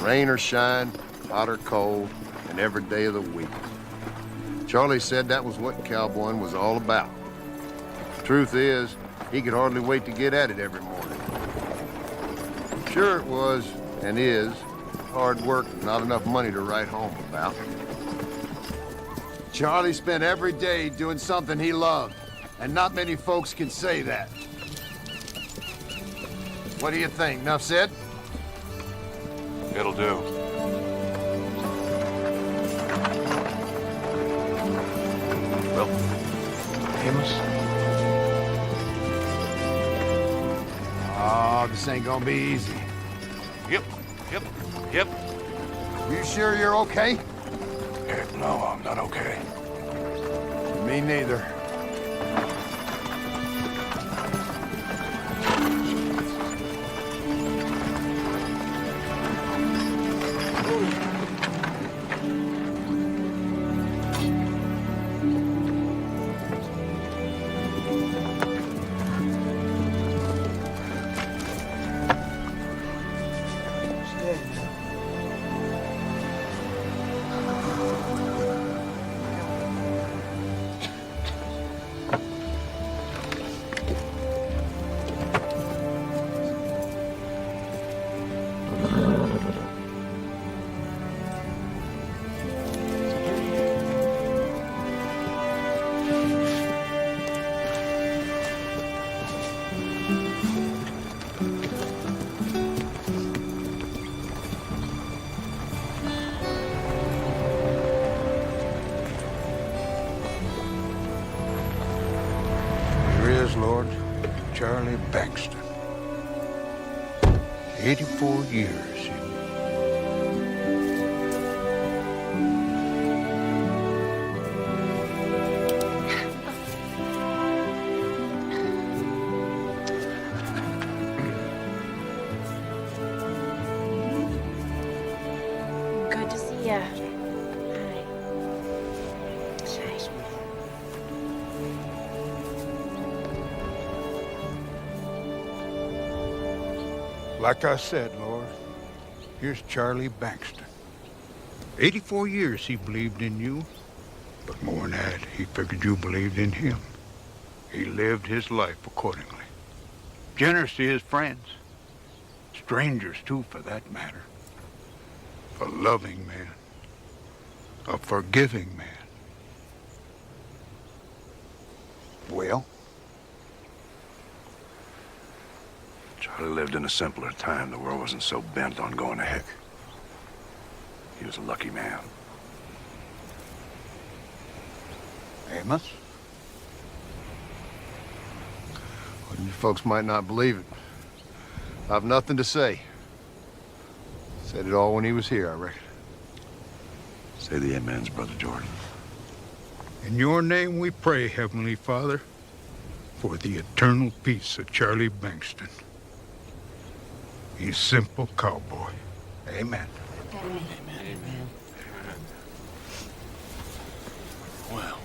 Rain or shine, hot or cold, and every day of the week. Charlie said that was what cowboying was all about. Truth is, he could hardly wait to get at it every morning. Sure it was, and is, hard work and not enough money to write home about. Charlie spent every day doing something he loved, and not many folks can say that. What do you think? Enough said? It'll do. Well, Amos? Oh, this ain't gonna be easy. Yep. You sure you're okay? Heck no, I'm not okay. Me neither. Lord, Charlie Bankston. 84 years. Good to see ya. Like I said, Lord, here's Charlie Bankston. 84 years he believed in you, but more than that, he figured you believed in him. He lived his life accordingly. Generous to his friends, strangers too, for that matter. A loving man, a forgiving man. Well? Charlie lived in a simpler time. The world wasn't so bent on going to heck. He was a lucky man. Amos? Well, you folks might not believe it. I've nothing to say. Said it all when he was here, I reckon. Say the amens, Brother Jordan. In your name we pray, Heavenly Father, for the eternal peace of Charlie Bankston. He's simple cowboy. Amen. Amen. Amen. Well.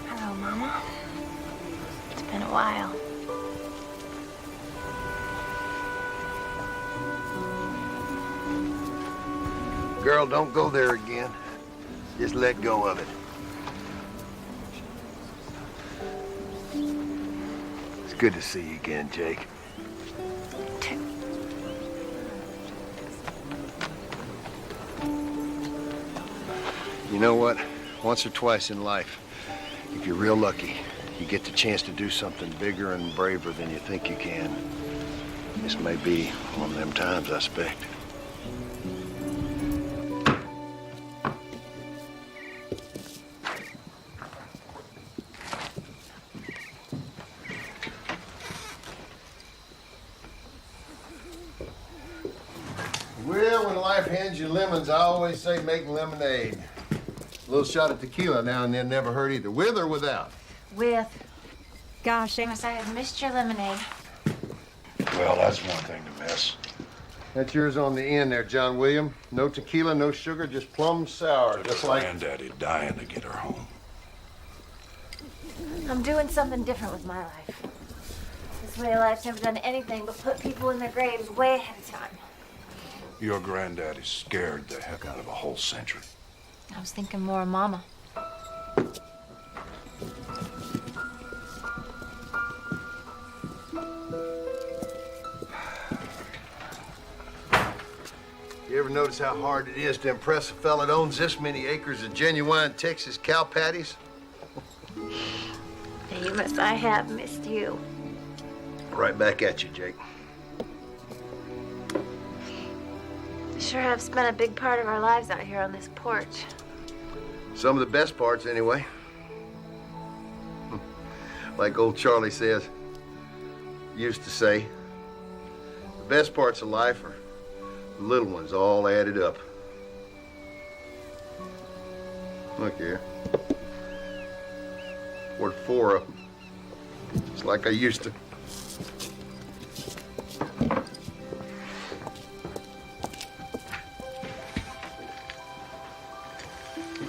Hello, Mama. It's been a while. Girl, don't go there again. Just let go of it. It's good to see you again, Jake. You know what? Once or twice in life, if you're real lucky, you get the chance to do something bigger and braver than you think you can. This may be one of them times, I expect. Well, when life hands you lemons, I always say make lemonade. A little shot of tequila now and then never hurt either, with or without. With. Gosh, Amos, I have missed your lemonade. Well, that's one thing to miss. That's yours on the end there, John William. No tequila, no sugar, just plum sour, Took just her like... granddaddy dying to get her home. I'm doing something different with my life. This way of life's never done anything but put people in their graves way ahead of time. Your granddaddy scared the heck out of a whole century. I was thinking more of Mama. You ever notice how hard it is to impress a fella that owns this many acres of genuine Texas cow patties? Amos, I have missed you. Right back at you, Jake. Sure have spent a big part of our lives out here on this porch. Some of the best parts, anyway. Like old Charlie used to say, the best parts of life are the little ones all added up. Look here. Poured 4 of them. Just like I used to.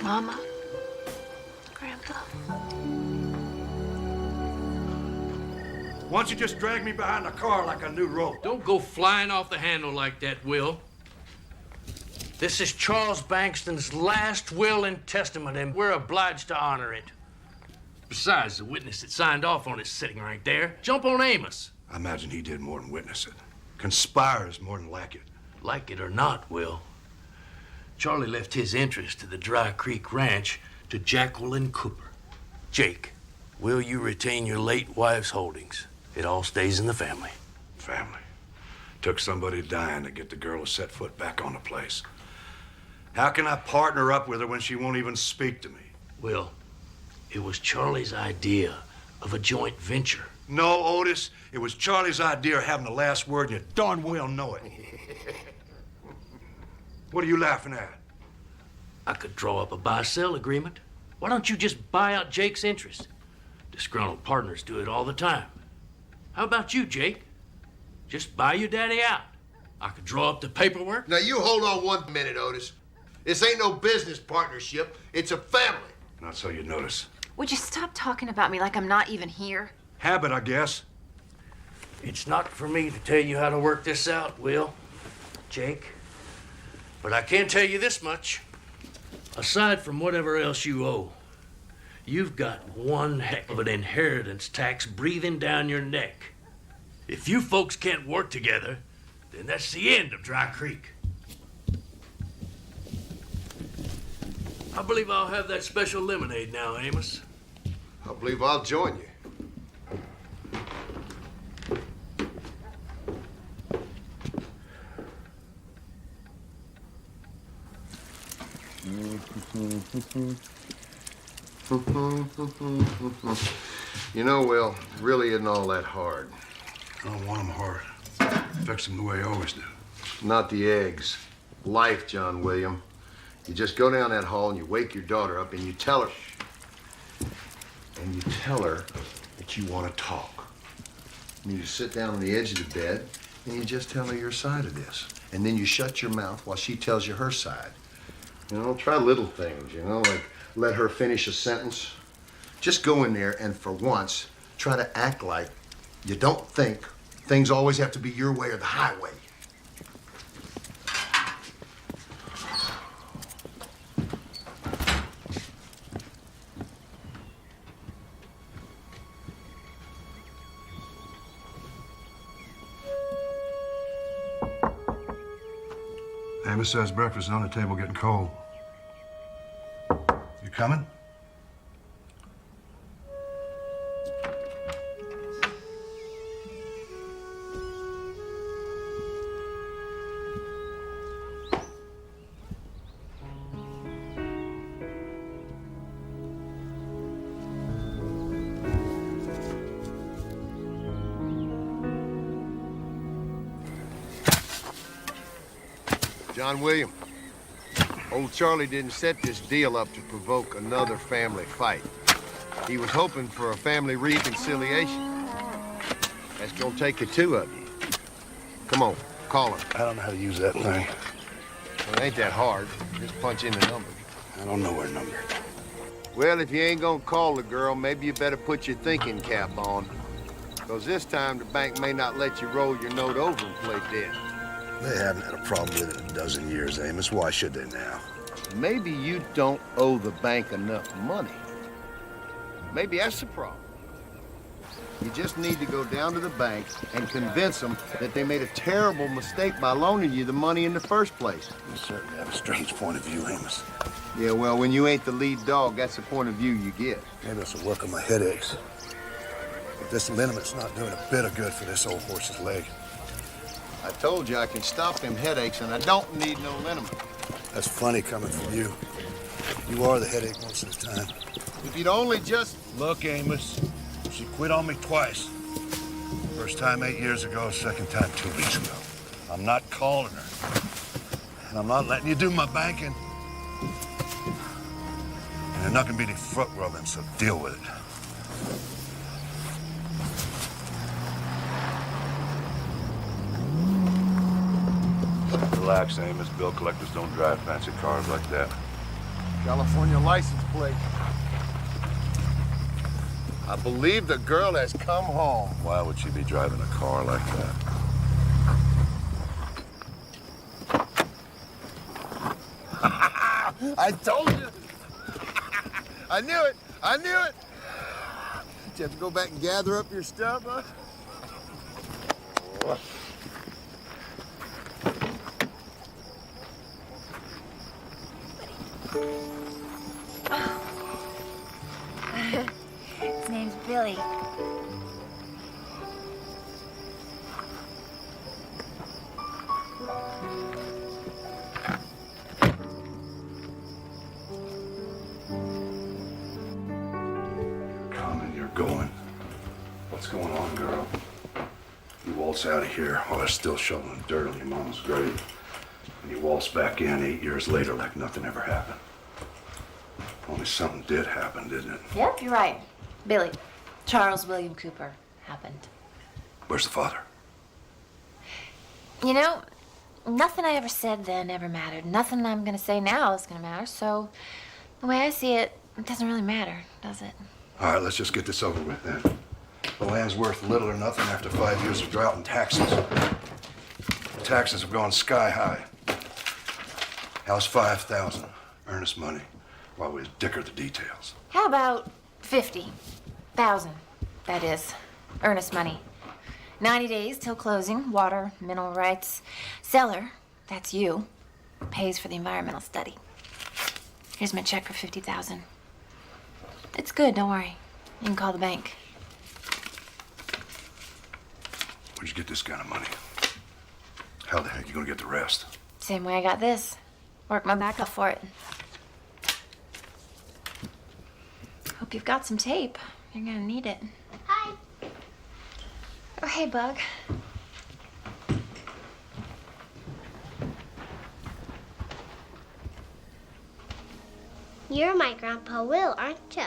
Mama, Grandpa. Why don't you just drag me behind the car like a new rope? Don't go flying off the handle like that, Will. This is Charles Bankston's last will and testament, and we're obliged to honor it. Besides, the witness that signed off on it is sitting right there. Jump on Amos. I imagine he did more than witness it. Conspires more than like it. Like it or not, Will, Charlie left his interest to the Dry Creek Ranch to Jacqueline Cooper. Jake, will you retain your late wife's holdings? It all stays in the family. Family. Took somebody dying to get the girl to set foot back on the place. How can I partner up with her when she won't even speak to me? Will, it was Charlie's idea of a joint venture. No, Otis. It was Charlie's idea of having the last word, and you darn well know it. What are you laughing at? I could draw up a buy-sell agreement. Why don't you just buy out Jake's interest? Disgruntled partners do it all the time. How about you, Jake? Just buy your daddy out. I could draw up the paperwork. Now you hold on 1 minute, Otis. This ain't no business partnership. It's a family. Not so you notice. Would you stop talking about me like I'm not even here? Habit, I guess. It's not for me to tell you how to work this out, Will, Jake. But I can tell you this much. Aside from whatever else you owe, you've got one heck of an inheritance tax breathing down your neck. If you folks can't work together, then that's the end of Dry Creek. I believe I'll have that special lemonade now, Amos. I believe I'll join you. You know, Will, really isn't all that hard. I don't want them hard. Fix them the way I always do. Not the eggs. Life, John William. You just go down that hall and you wake your daughter up and you tell her... that you want to talk. And you just sit down on the edge of the bed and you just tell her your side of this. And then you shut your mouth while she tells you her side. You know, try little things, you know, like let her finish a sentence. Just go in there and for once, try to act like you don't think things always have to be your way or the highway. Amos says breakfast is on the table getting cold. You coming? John William, old Charlie didn't set this deal up to provoke another family fight. He was hoping for a family reconciliation. That's gonna take the two of you. Come on, call her. I don't know how to use that thing. Well, it ain't that hard. Just punch in the number. I don't know her number. Well, if you ain't gonna call the girl, maybe you better put your thinking cap on. Because this time the bank may not let you roll your note over and play dead. They haven't had a problem with it in a dozen years, Amos. Why should they now? Maybe you don't owe the bank enough money. Maybe that's the problem. You just need to go down to the bank and convince them that they made a terrible mistake by loaning you the money in the first place. You certainly have a strange point of view, Amos. Yeah, well, when you ain't the lead dog, that's the point of view you get. Maybe this will work on my headaches. But this liniment not doing a bit of good for this old horse's leg. I told you I can stop them headaches, and I don't need no liniment. That's funny coming from you. You are the headache most of the time. If you'd only just... Look, Amos, she quit on me twice. First time 8 years ago, second time 2 weeks ago. I'm not calling her. And I'm not letting you do my banking. And you're not gonna be any foot rubbing, so deal with it. Relax, Amos. Bill collectors don't drive fancy cars like that. California license plate. I believe the girl has come home. Why would she be driving a car like that? I told you. I knew it. I knew it. Did you have to go back and gather up your stuff, huh? His name's Billy. Coming, you're going. What's going on, girl? You waltz out of here while they're still shoveling dirt on your mama's grave. And you waltz back in 8 years later like nothing ever happened. Only something did happen, didn't it? Yep, you're right. Billy. Charles William Cooper happened. Where's the father? You know, nothing I ever said then ever mattered. Nothing I'm gonna say now is gonna matter. So, the way I see it, it doesn't really matter, does it? All right, let's just get this over with then. The land's worth little or nothing after 5 years of drought and taxes. The taxes have gone sky high. House 5,000, earnest money, while we dicker the details. How about 50,000? That is, earnest money. 90 days till closing. Water, mineral rights. Seller, that's you, pays for the environmental study. Here's my check for 50,000. It's good, don't worry. You can call the bank. Where'd you get this kind of money? How the heck are you gonna get the rest? Same way I got this. Work my back off for it. Hope you've got some tape. You're gonna need it. Hi. Oh, hey, Bug. You're my Grandpa Will, aren't you?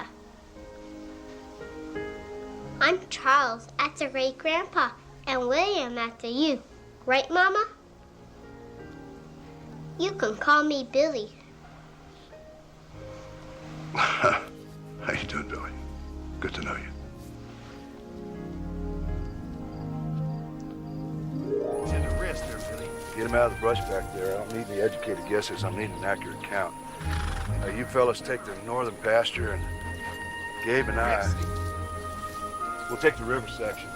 I'm Charles, that's a great grandpa, and William after you. Right, Mama? You can call me Billy. How you doing, Billy? Good to know you. To the wrist there, Billy. Get him out of the brush back there. I don't need any educated guesses. I need an accurate count. Now, you fellas take the northern pasture, and Gabe and I, we'll take the river section.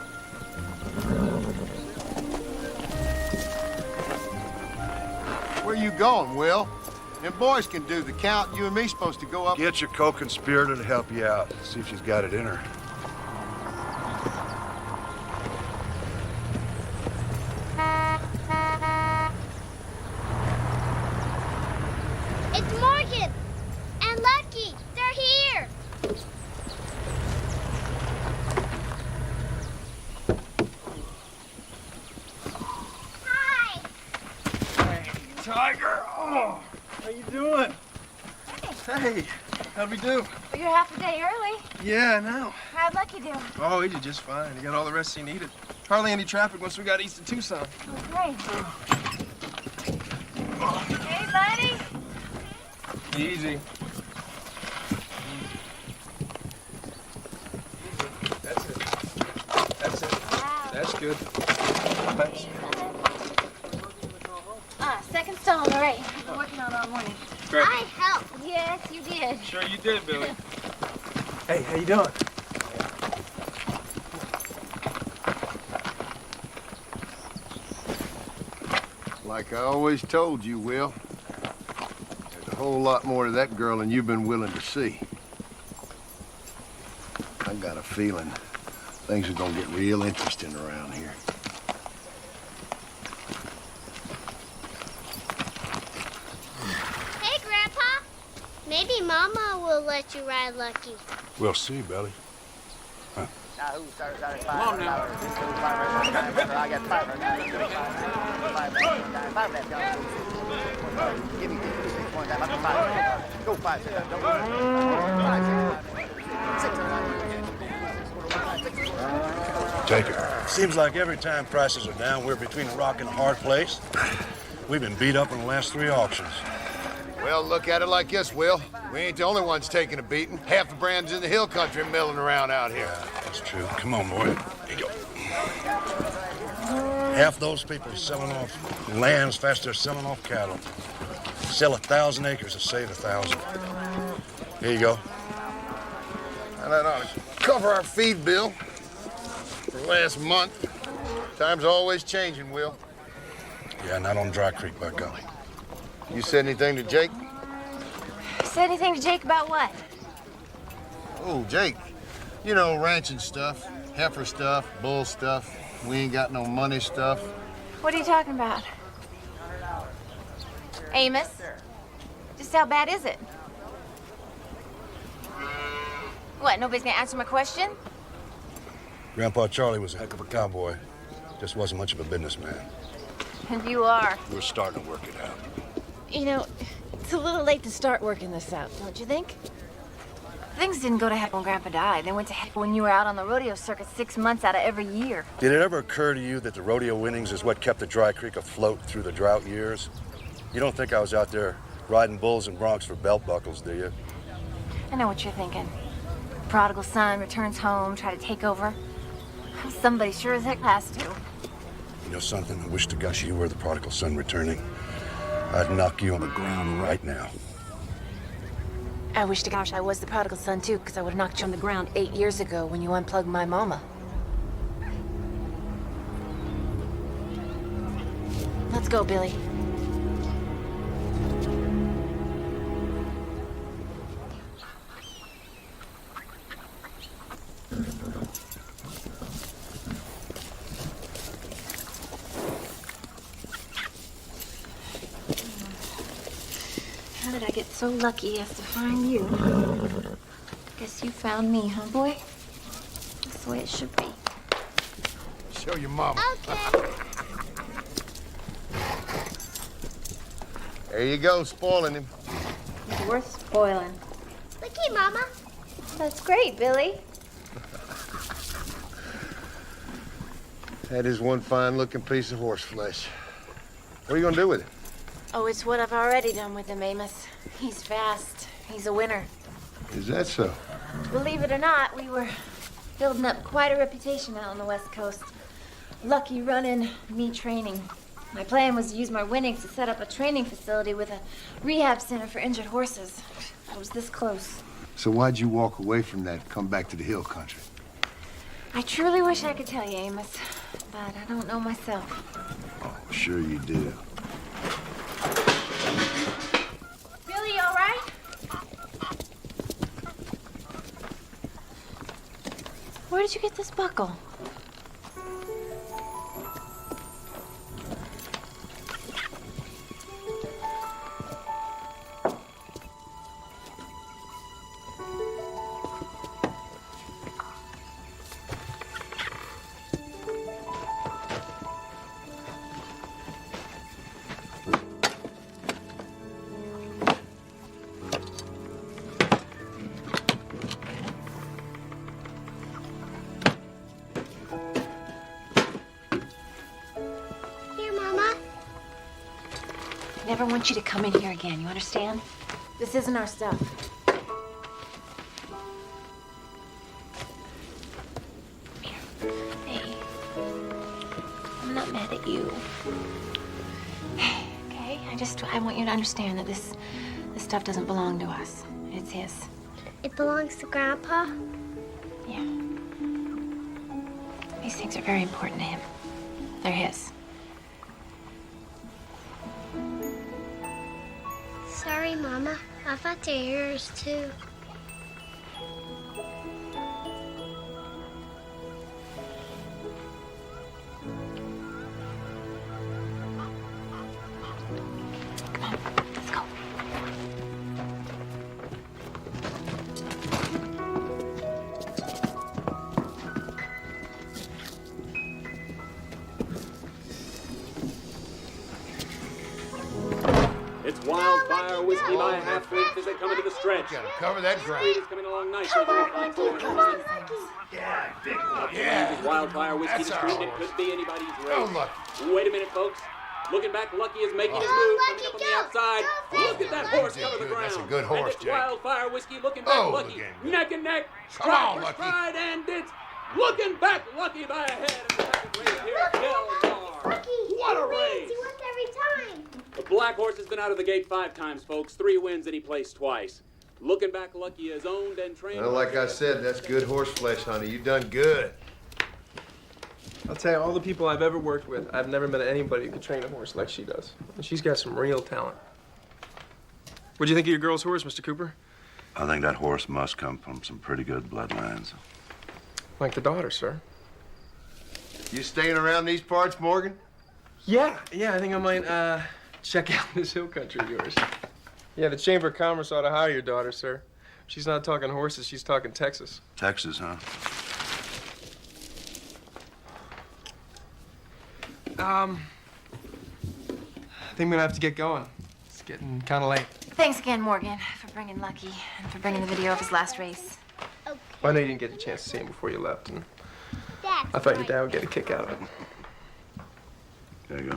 Where you going, Will? Them boys can do the count. You and me supposed to go up... Get your co-conspirator to help you out. See if she's got it in her. It's Morgan and Lucky. They're here. Hi. Tiger! Oh, how you doing? Hey, how'd we do? Well, you're half a day early. Yeah, I know. How'd Lucky do? Oh, he did just fine. He got all the rest he needed. Hardly any traffic once we got east of Tucson. Okay. Hey, buddy. Easy. That's it. That's it. That's good. Thanks. Second stall, all right. I've been working on all morning. Great. I helped. Yes, you did. Sure you did, Billy. Hey, how you doing? Like I always told you, Will, there's a whole lot more to that girl than you've been willing to see. I got a feeling things are gonna get real interesting around here. Hey, Grandpa. Maybe Mama will let you ride Lucky. We'll see, Billy. Come on now. I got 500. Give me 6 points. I'm up to 5. Go 5. Jacob, seems like every time prices are down, we're between a rock and a hard place. We've been beat up in the last 3 auctions. Well, look at it like this, Will. We ain't the only ones taking a beating. Half the brands in the hill country milling around out here. Yeah, that's true. Come on, boy. Here you go. Half those people are selling off land as fast as they're selling off cattle. Sell 1,000 acres to save 1,000. Here you go. And that ought to cover our feed bill for last month. Time's always changing, Will. Yeah, not on Dry Creek, by golly. You said anything to Jake? Said anything to Jake about what? Oh, Jake. You know, ranching stuff, heifer stuff, bull stuff. We ain't got no money stuff. What are you talking about? Amos? Just how bad is it? What, nobody's gonna answer my question? Grandpa Charlie was a heck of a cowboy. Just wasn't much of a businessman. And you are. We're starting to work it out. You know, it's a little late to start working this out, don't you think? Things didn't go to heck when Grandpa died. They went to heck when you were out on the rodeo circuit 6 months out of every year. Did it ever occur to you that the rodeo winnings is what kept the Dry Creek afloat through the drought years? You don't think I was out there riding bulls and broncs for belt buckles, do you? I know what you're thinking. Prodigal son returns home, try to take over. Somebody sure as heck has to. You know something? I wish to gosh you were the prodigal son returning. I'd knock you on the ground right now. I wish to gosh I was the prodigal son too, because I would have knocked you on the ground 8 years ago when you unplugged my mama. Let's go, Billy. How did I get so lucky as to find you? Guess you found me, huh, boy? That's the way it should be. Show your mama. Okay. There you go, spoiling him. It's worth spoiling. Looky, Mama. That's great, Billy. That is one fine-looking piece of horse flesh. What are you gonna do with it? Oh, it's what I've already done with him, Amos. He's fast. He's a winner. Is that so? Believe it or not, we were building up quite a reputation out on the West Coast. Lucky running, me training. My plan was to use my winnings to set up a training facility with a rehab center for injured horses. I was this close. So why'd you walk away from that and come back to the hill country? I truly wish I could tell you, Amos, but I don't know myself. Oh, sure you do. Billy, you all right? Where did you get this buckle? I never want you to come in here again, you understand? This isn't our stuff. Hey, I'm not mad at you. Okay, I want you to understand that this stuff doesn't belong to us. It's his. It belongs to Grandpa? Yeah. These things are very important to him. They're his. Sorry, Mama. I thought they're yours, too. Come on, let's go. It's Wildfire Whiskey by a half drink as they come into the stretch. Gotta cover that ground. Street is coming along nicely. Yeah. Wildfire Whiskey the street. It could be anybody's race. Wait a minute, folks. Looking back, Lucky is making his move, coming up on the outside. Look at that horse cover the ground. That's a good horse, and it's Jake. Wildfire Whiskey looking back, Lucky, neck and neck. Come on, Stride for Lucky. stride, and it's looking back, Lucky by a head. And the second race here, Delmar. What a race! He wins every time. The black horse has been out of the gate 5 times, folks. 3 wins and he placed twice. Looking back, Lucky is owned and trained. Well, like I said, that's good horse flesh, honey. You done good. I'll tell you, all the people I've ever worked with, I've never met anybody who could train a horse like she does. And she's got some real talent. What'd you think of your girl's horse, Mr. Cooper? I think that horse must come from some pretty good bloodlines. Like the daughter, sir. You staying around these parts, Morgan? Yeah, I think I might, check out this hill country of yours. Yeah, the Chamber of Commerce ought to hire your daughter, sir. She's not talking horses, she's talking Texas. Texas, huh? I think I'm gonna have to get going. It's getting kind of late. Thanks again, Morgan, for bringing Lucky and for bringing the video of his last race. Well, I know you didn't get a chance to see him before you left, and That's I thought your right. dad would get a kick out of it. There you go.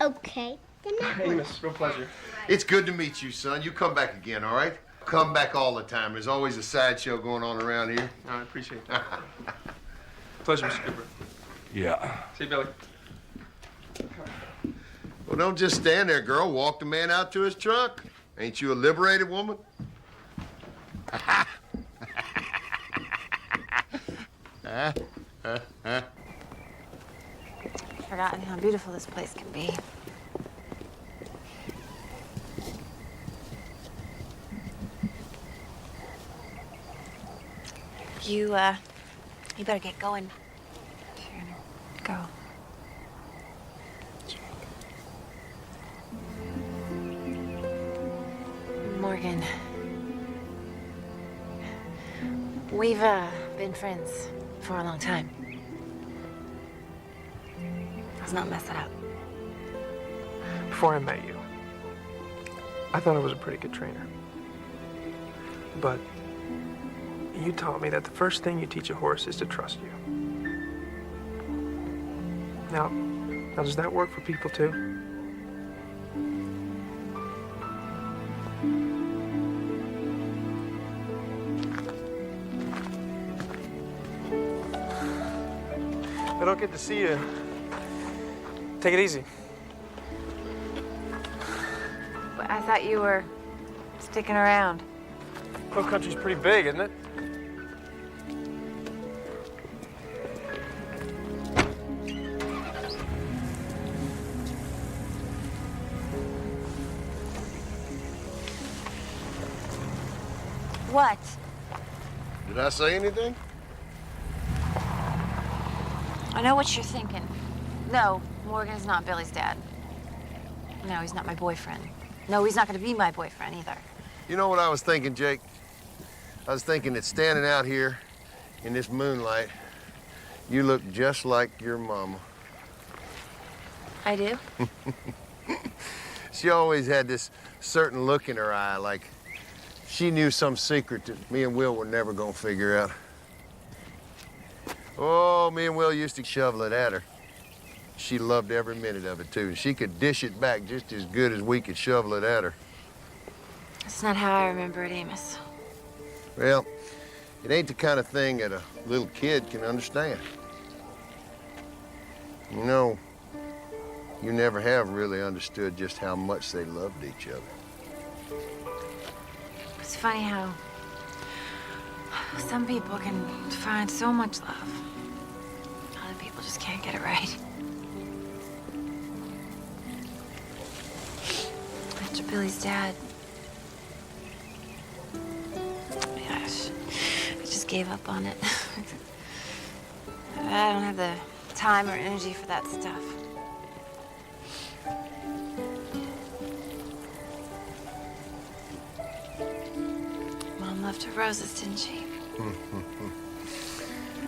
Okay. The next Hey, one. miss, real pleasure. It's good to meet you, son. You come back again, all right? Come back all the time. There's always a sideshow going on around here. I appreciate that. Pleasure, Mr. Cooper. Yeah. See you, Billy. Well, don't just stand there, girl. Walk the man out to his truck. Ain't you a liberated woman? Forgotten how beautiful this place can be. You better get going. Go. Morgan. We've been friends for a long time. Let's not mess it up. Before I met you, I thought I was a pretty good trainer. But you taught me that the first thing you teach a horse is to trust you. Now does that work for people too? I don't get to see you. Take it easy. But I thought you were sticking around. Hill country's pretty big, isn't it? What? Did I say anything? I know what you're thinking. No, Morgan's not Billy's dad. No, he's not my boyfriend. No, he's not gonna be my boyfriend either. You know what I was thinking, Jake? I was thinking that standing out here in this moonlight, you look just like your mama. I do? She always had this certain look in her eye, like she knew some secret that me and Will were never gonna figure out. Oh, me and Will used to shovel it at her. she loved every minute of it, too. And she could dish it back just as good as we could shovel it at her. That's not how I remember it, Amos. Well, it ain't the kind of thing that a little kid can understand. You know, you never have really understood just how much they loved each other. It's funny how some people can find so much love. Other people just can't get it right. After Billy's dad, gosh, I just gave up on it. I don't have the time or energy for that stuff. Mom loved her roses, didn't she?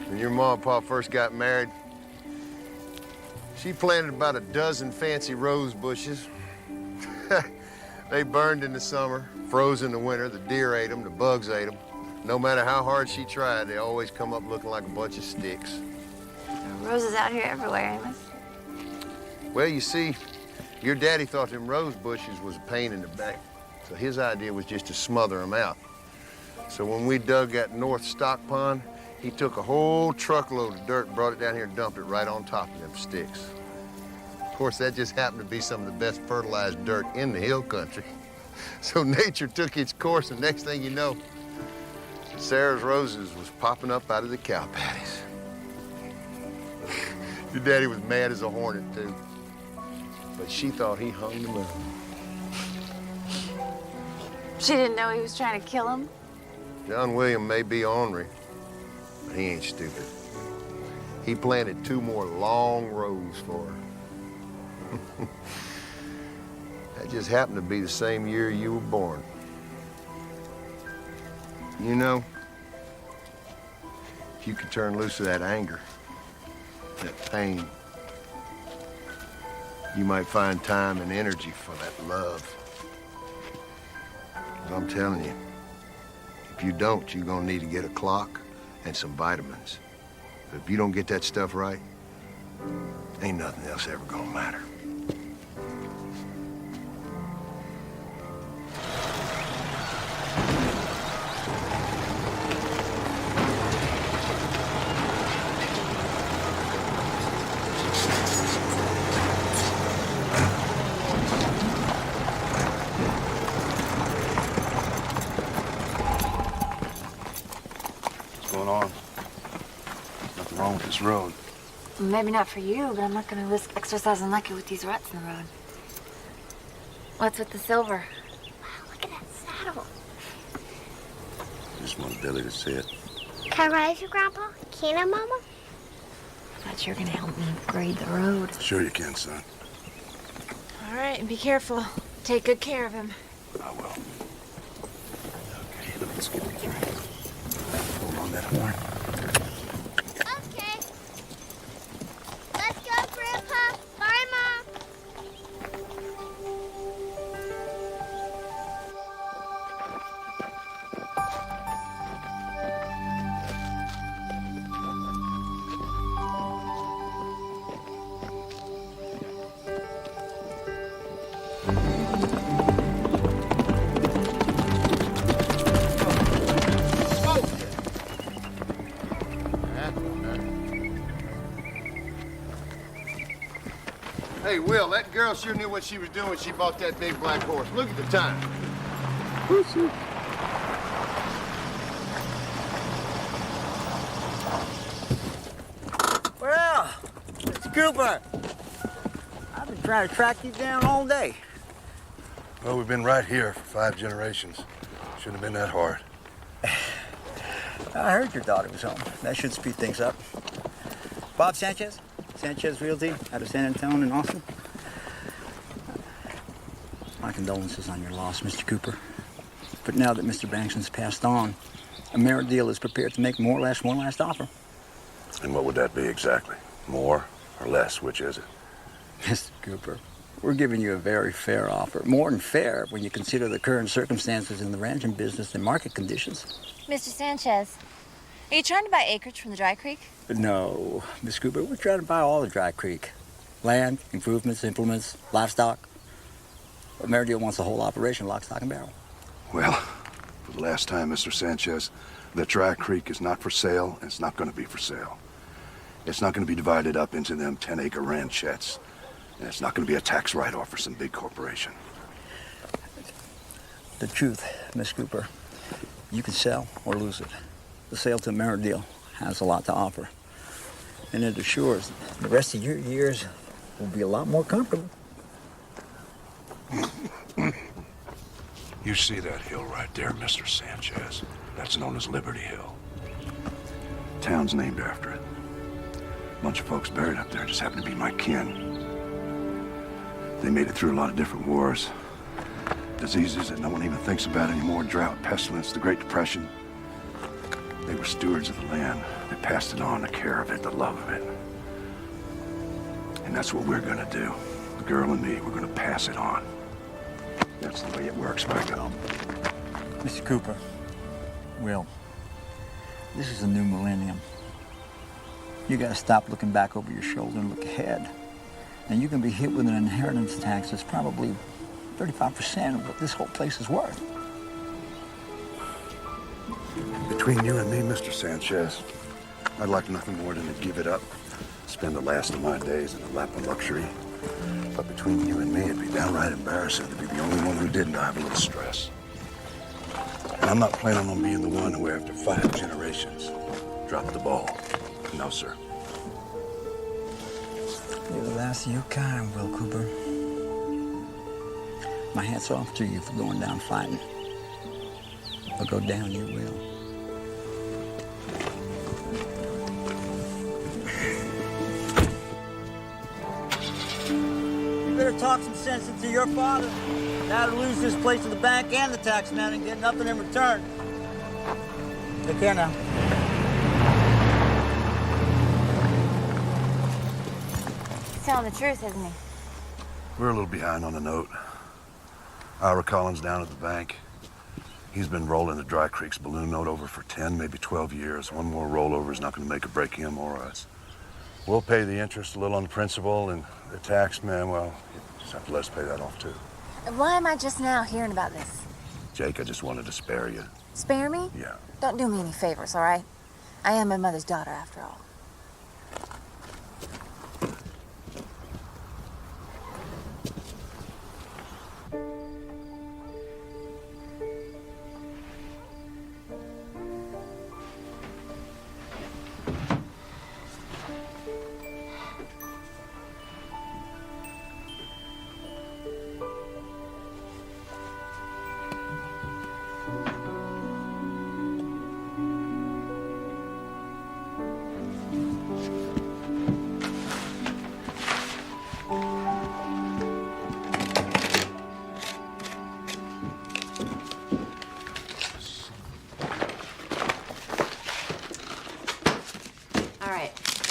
When your mom and pa first got married, she planted about a dozen fancy rose bushes. They burned in the summer, froze in the winter. The deer ate them, the bugs ate them. No matter how hard she tried, they always come up looking like a bunch of sticks. There are roses out here everywhere, Amos. Well, you see, your daddy thought them rose bushes was a pain in the back. So his idea was just to smother them out. So when we dug that North Stock Pond, he took a whole truckload of dirt and brought it down here and dumped it right on top of them sticks. Of course, that just happened to be some of the best fertilized dirt in the hill country. So nature took its course, and next thing you know, Sarah's roses was popping up out of the cow patties. Your daddy was mad as a hornet, too. But she thought he hung the moon. She didn't know he was trying to kill him? John William may be ornery, but he ain't stupid. He planted 2 more long rows for her. That just happened to be the same year you were born. You know, if you could turn loose of that anger, that pain, you might find time and energy for that love. But I'm telling you, if you don't, you're gonna need to get a clock and some vitamins. But if you don't get that stuff right, ain't nothing else ever gonna matter. Road. Maybe not for you, but I'm not going to risk exercising lucky with these ruts in the road. What's with the silver? Wow, look at that saddle. Just want Billy to see it. Can I ride you, Grandpa? Can I, Mama? I thought you were going to help me grade the road. Sure you can, son. All right, and be careful. Take good care of him. I will. Okay, let's get it through. Hold on that horn. Hey, Will, that girl sure knew what she was doing when she bought that big black horse. Look at the time. Well, Mr. Cooper, I've been trying to track you down all day. Well, we've been right here for 5 generations. Shouldn't have been that hard. I heard your daughter was home. That should speed things up. Bob Sanchez? Sanchez Realty out of San Antonio and Austin. My condolences on your loss, Mr. Cooper. But now that Mr. Bankston's passed on, a merit deal is prepared to make more or less one last offer. And what would that be exactly? More or less? Which is it? Mr. Cooper, we're giving you a very fair offer. More than fair when you consider the current circumstances in the ranching business and market conditions. Mr. Sanchez, are you trying to buy acreage from the Dry Creek? No, Miss Cooper, we're trying to buy all the Dry Creek. Land, improvements, implements, livestock. But Meredith wants the whole operation lock, stock, and barrel. Well, for the last time, Mr. Sanchez, the Dry Creek is not for sale, and it's not going to be for sale. It's not going to be divided up into them 10-acre ranchettes, and it's not going to be a tax write-off for some big corporation. The truth, Miss Cooper, you can sell or lose it. The sale to Meredith has a lot to offer. And it assures the rest of your years will be a lot more comfortable. You see that hill right there, Mr. Sanchez? That's known as Liberty Hill. Town's named after it. A bunch of folks buried up there just happen to be my kin. They made it through a lot of different wars. Diseases that no one even thinks about anymore, drought, pestilence, the Great Depression. They were stewards of the land. They passed it on, the care of it, the love of it. And that's what we're gonna do. The girl and me, we're gonna pass it on. That's the way it works back home. Mr. Cooper, Will, this is a new millennium. You gotta stop looking back over your shoulder and look ahead. And you can be hit with an inheritance tax that's probably 35% of what this whole place is worth. Between you and me, Mr. Sanchez, I'd like nothing more than to give it up, spend the last of my days in a lap of luxury. But between you and me, it'd be downright embarrassing to be the only one who didn't have a little stress. And I'm not planning on being the one who, after 5 generations, dropped the ball. No, sir. You're the last of your kind, Will Cooper. My hat's off to you for going down fighting. But go down you will. You better talk some sense into your father. Now to lose this place to the bank and the tax man and get nothing in return. Take care now. He's telling the truth, isn't he? We're a little behind on the note. Ira Collins down at the bank. He's been rolling the Dry Creek's balloon note over for 10, maybe 12 years. One more rollover is not going to make or break him or us. We'll pay the interest a little on the principal, and the tax man, well, you just have to let us pay that off, too. Why am I just now hearing about this? Jake, I just wanted to spare you. Spare me? Yeah. Don't do me any favors, all right? I am my mother's daughter, after all.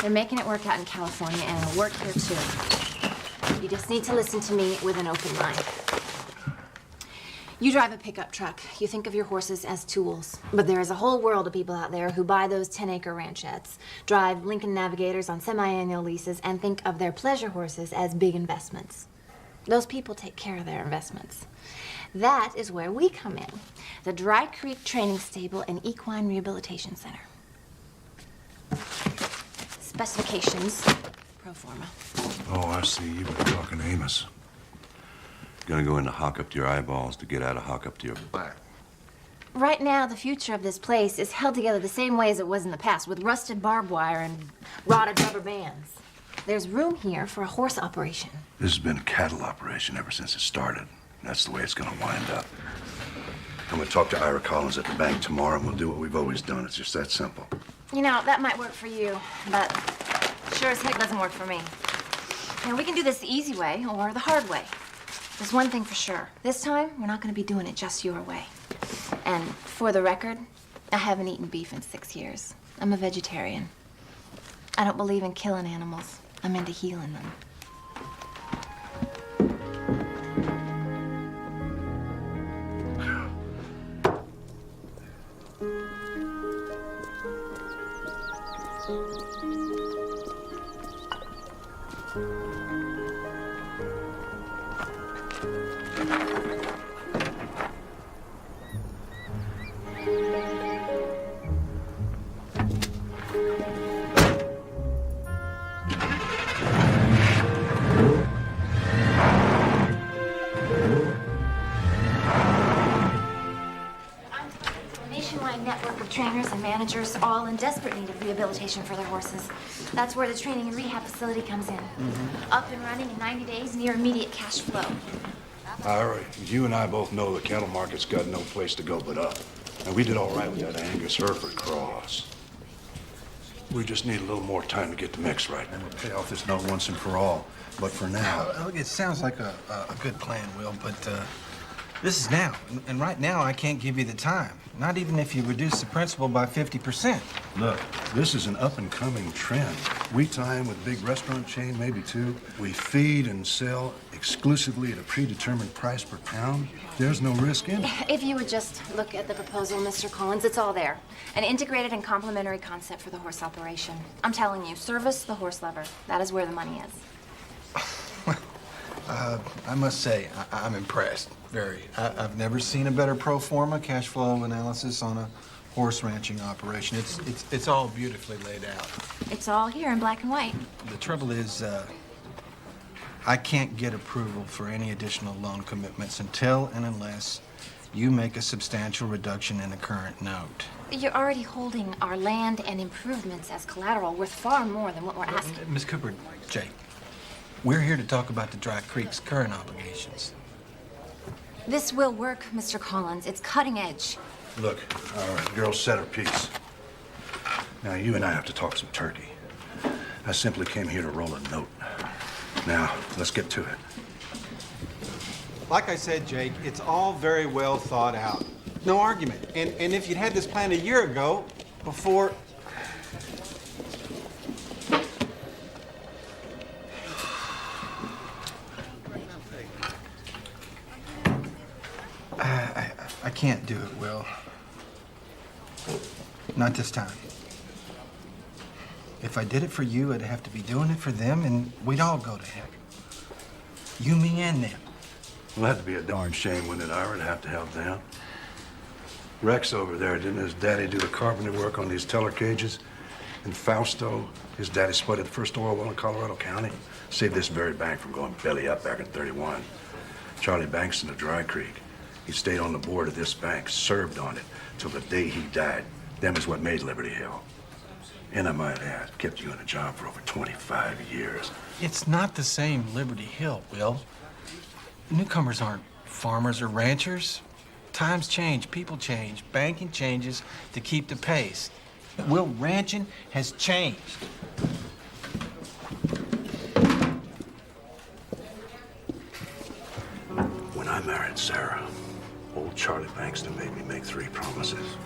They're making it work out in California, and it'll work here, too. You just need to listen to me with an open mind. You drive a pickup truck. You think of your horses as tools. But there is a whole world of people out there who buy those 10-acre ranchettes, drive Lincoln Navigators on semi-annual leases, and think of their pleasure horses as big investments. Those people take care of their investments. That is where we come in. The Dry Creek Training Stable and Equine Rehabilitation Center. Specifications, pro forma. Oh, I see. You've been talking to Amos. Gonna go into hock up to your eyeballs to get out of hock up to your back. Right now, the future of this place is held together the same way as it was in the past, with rusted barbed wire and rotted rubber bands. There's room here for a horse operation. This has been a cattle operation ever since it started. That's the way it's gonna wind up. I'm gonna talk to Ira Collins at the bank tomorrow, and we'll do what we've always done. It's just that simple. You know, that might work for you, but sure as heck doesn't work for me. You know, we can do this the easy way or the hard way. There's one thing for sure. This time, we're not going to be doing it just your way. And for the record, I haven't eaten beef in 6 years. I'm a vegetarian. I don't believe in killing animals. I'm into healing them. Nationwide network of trainers and managers, all in desperate need of rehabilitation for their horses. That's where the training and rehab facility comes in. Up and running in 90 days, near immediate cash flow. All right, you and I both know the cattle market's got no place to go but up. And we did all right with that Angus Hereford cross. We just need a little more time to get the mix right. And we'll pay off this note once and for all. But for now... Look, it sounds like a good plan, Will, but this is now. And right now, I can't give you the time. Not even if you reduce the principal by 50%. Look, this is an up-and-coming trend. We tie in with a big restaurant chain, maybe two. We feed and sell exclusively at a predetermined price per pound. There's no risk in it. If you would just look at the proposal, Mr. Collins, it's all there. An integrated and complementary concept for the horse operation. I'm telling you, service the horse lover. That is where the money is. I must say, I'm impressed, very. I've never seen a better pro forma cash flow analysis on a horse ranching operation. It's all beautifully laid out. It's all here in black and white. The trouble is, I can't get approval for any additional loan commitments until and unless you make a substantial reduction in the current note. You're already holding our land and improvements as collateral worth far more than what we're asking. Miss Cooper, Jake, we're here to talk about the Dry Creek's current obligations. This will work, Mr. Collins. It's cutting edge. Look, all right, the girl said her piece. Now, you and I have to talk some turkey. I simply came here to roll a note. Now, let's get to it. Like I said, Jake, it's all very well thought out. No argument. And if you'd had this plan a year ago, before... I can't do it, Will. Not this time. If I did it for you, I'd have to be doing it for them, and we'd all go to heck. You, me, and them. Well, that'd be a darn shame, wouldn't it, Ira, to have to help them? Rex over there, didn't his daddy do the carpenter work on these teller cages? And Fausto, his daddy spudded the first oil well in Colorado County. Saved this very bank from going belly up back in '31. Charlie Bankston of Dry Creek. He stayed on the board of this bank, served on it, till the day he died. Them is what made Liberty Hill. And I might add, kept you in a job for over 25 years. It's not the same Liberty Hill, Will. Newcomers aren't farmers or ranchers. Times change, people change, banking changes to keep the pace. Will, ranching has changed. When I married Sarah, old Charlie Bankston made me make 3 promises.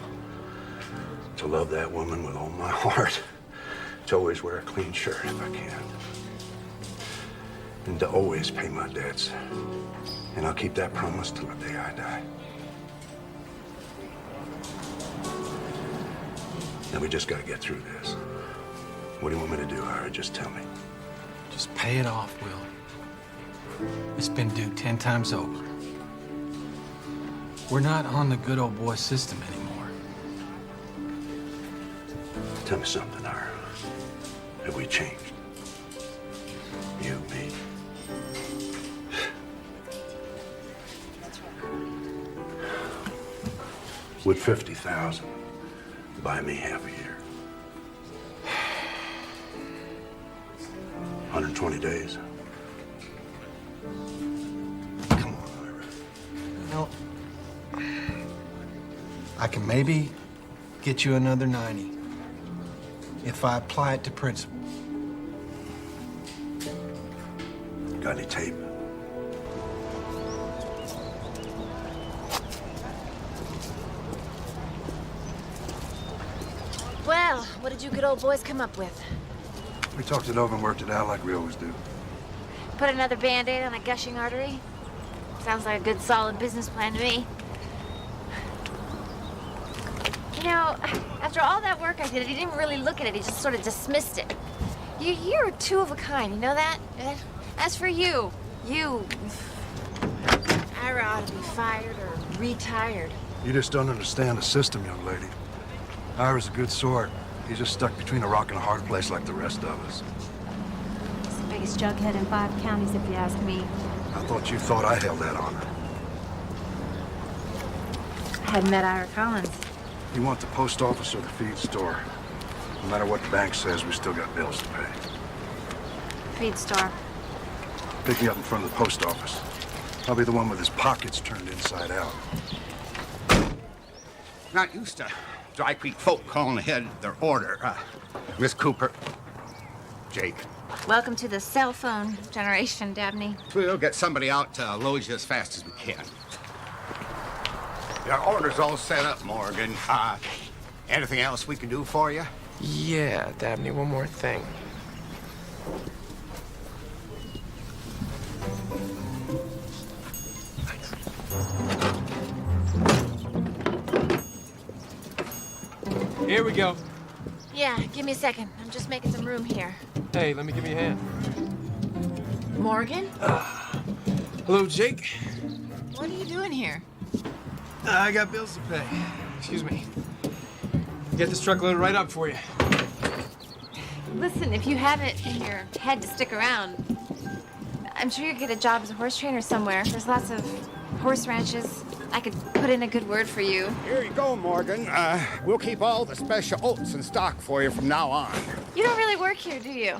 To love that woman with all my heart. To always wear a clean shirt if I can. And to always pay my debts. And I'll keep that promise till the day I die. Now we just gotta get through this. What do you want me to do, Ira? Just tell me. Just pay it off, Will. It's been due 10 times over. We're not on the good old boy system anymore. Tell me something, Ira. Have we changed? You, me? Would 50,000 buy me half a year? 120 days? Come on, Ira. You know, I can maybe get you another 90 if I apply it to principal. Got any tape? Well, what did you good old boys come up with? We talked it over and worked it out like we always do. Put another Band-Aid on a gushing artery? Sounds like a good, solid business plan to me. You know, after all that work I did, he didn't really look at it. He just sort of dismissed it. You're 2 of a kind, you know that? As for you, I Ira ought to be fired or retired. You just don't understand the system, young lady. Ira's a good sort. He's just stuck between a rock and a hard place like the rest of us. He's the biggest jughead in 5 counties, if you ask me. I thought you thought I held that honor. I hadn't met Ira Collins. You want the post office or the feed store? No matter what the bank says, we still got bills to pay. Feed store. Pick me up in front of the post office. I'll be the one with his pockets turned inside out. Not used to Dry Creek folk calling ahead their order. Miss Cooper, Jake. Welcome to the cell phone generation, Dabney. We'll get somebody out to load you as fast as we can. Your order's all set up, Morgan. Anything else we can do for you? Yeah, Dabney, one more thing. Here we go. Yeah, give me a second. I'm just making some room here. Hey, let me give you a hand. Morgan? Hello, Jake. What are you doing here? I got bills to pay. Excuse me. Get this truck loaded right up for you. Listen, if you have it in your head to stick around, I'm sure you'll get a job as a horse trainer somewhere. There's lots of horse ranches. I could put in a good word for you. Here you go, Morgan. We'll keep all the special oats in stock for you from now on. You don't really work here, do you?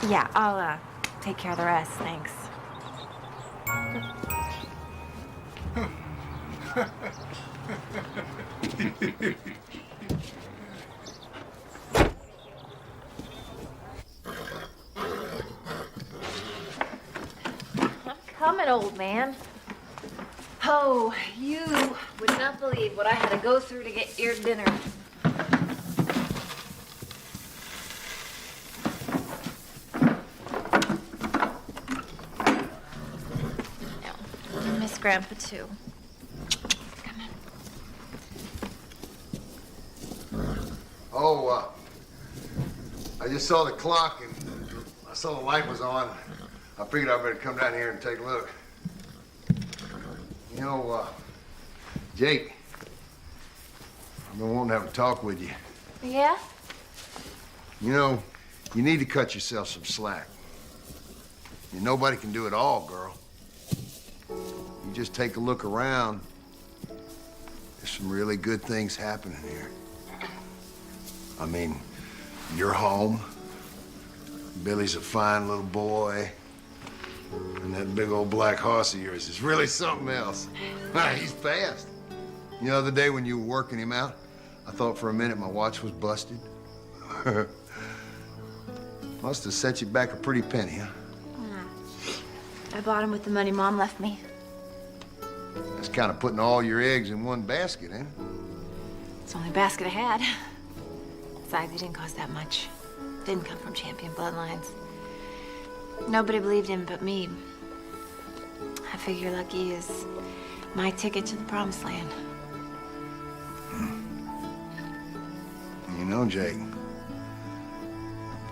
Yeah, I'll take care of the rest, thanks. I'm coming, old man. Oh, you would not believe what I had to go through to get your dinner. Now, miss Grandpa, too. Come on. Oh, I just saw the clock and I saw the light was on. I figured I better come down here and take a look. You know, Jake, I've been wanting to have a talk with you. Yeah? You know, you need to cut yourself some slack. Nobody can do it all, girl. You just take a look around. There's some really good things happening here. I mean, you're home. Billy's a fine little boy. And that big old black horse of yours is really something else. He's fast. You know, the day when you were working him out, I thought for a minute my watch was busted. Must have set you back a pretty penny, huh? I bought him with the money Mom left me. That's kind of putting all your eggs in one basket, eh? It's the only basket I had. Besides, he didn't cost that much. Didn't come from champion bloodlines. Nobody believed him but me. I figure Lucky is my ticket to the promised land. You know, Jake,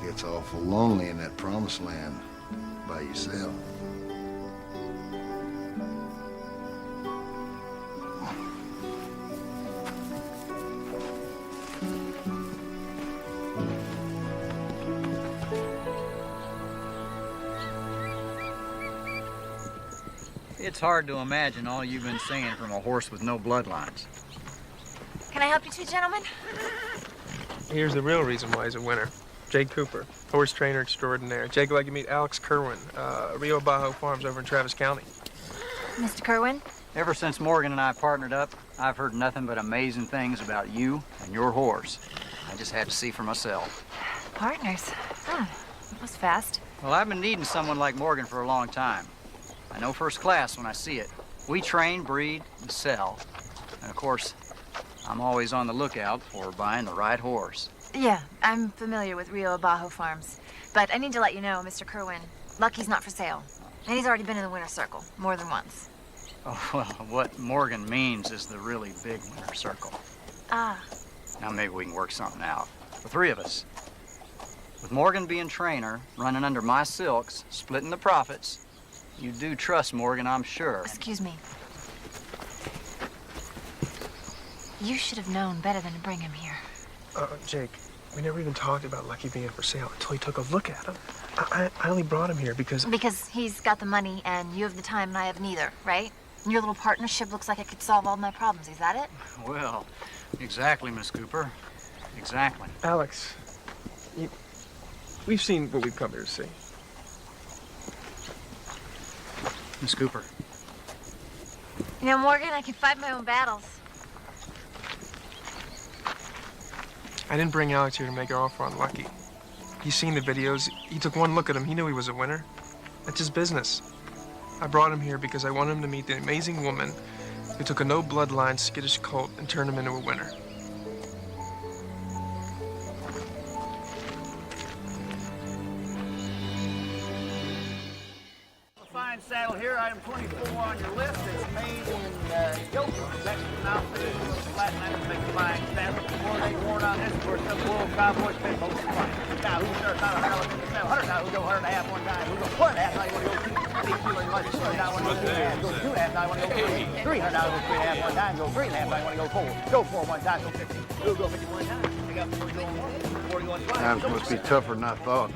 it gets awful lonely in that promised land by yourself. It's hard to imagine all you've been saying from a horse with no bloodlines. Can I help you two gentlemen? Here's the real reason why he's a winner. Jake Cooper, horse trainer extraordinaire. Jake, I'd like you to meet Alex Kerwin, Rio Bajo Farms over in Travis County. Mr. Kerwin? Ever since Morgan and I partnered up, I've heard nothing but amazing things about you and your horse. I just had to see for myself. Partners? Oh, that was fast. Well, I've been needing someone like Morgan for a long time. I know first class when I see it. We train, breed, and sell. And of course, I'm always on the lookout for buying the right horse. Yeah, I'm familiar with Rio Bajo Farms. But I need to let you know, Mr. Kerwin, Lucky's not for sale. And he's already been in the winner's circle more than once. Oh, well, what Morgan means is the really big winner's circle. Ah. Now maybe we can work something out. The three of us. With Morgan being trainer, running under my silks, splitting the profits, You do trust Morgan, I'm sure. Excuse me. You should have known better than to bring him here. Jake, we never even talked about Lucky being for sale until he took a look at him. I only brought him here because... Because he's got the money and you have the time and I have neither, right? And your little partnership looks like it could solve all my problems. Is that it? Well, exactly, Miss Cooper. Exactly. Alex, we've seen what we've come here to see. Miss Cooper. You know, Morgan, I can fight my own battles. I didn't bring Alex here to make an offer on Lucky. He's seen the videos. He took one look at him. He knew he was a winner. That's his business. I brought him here because I want him to meet the amazing woman who took a no-bloodline skittish colt and turned him into a winner. Fine saddle here, item 24 on your list. It's made in Yokohama. Mexican outfit. Flatlanders make a fine saddle. More ain't worn on this for some world cowboys pay most of the price. Now, who starts out $100 now? Who go 100 and a half one time? Who go 100 and a half? Now you want to go 2 and like 2 and now want to go 2 and a half. Go 2 and a half. Now you want to go 3. 300 now go 3 and a half one time. Go 3 and a half. Now you want to go 4. Go 4 one time. Go 50. Who go 50 one time? You got 40 going 1. 40 going twice. Times must be tougher than I thought.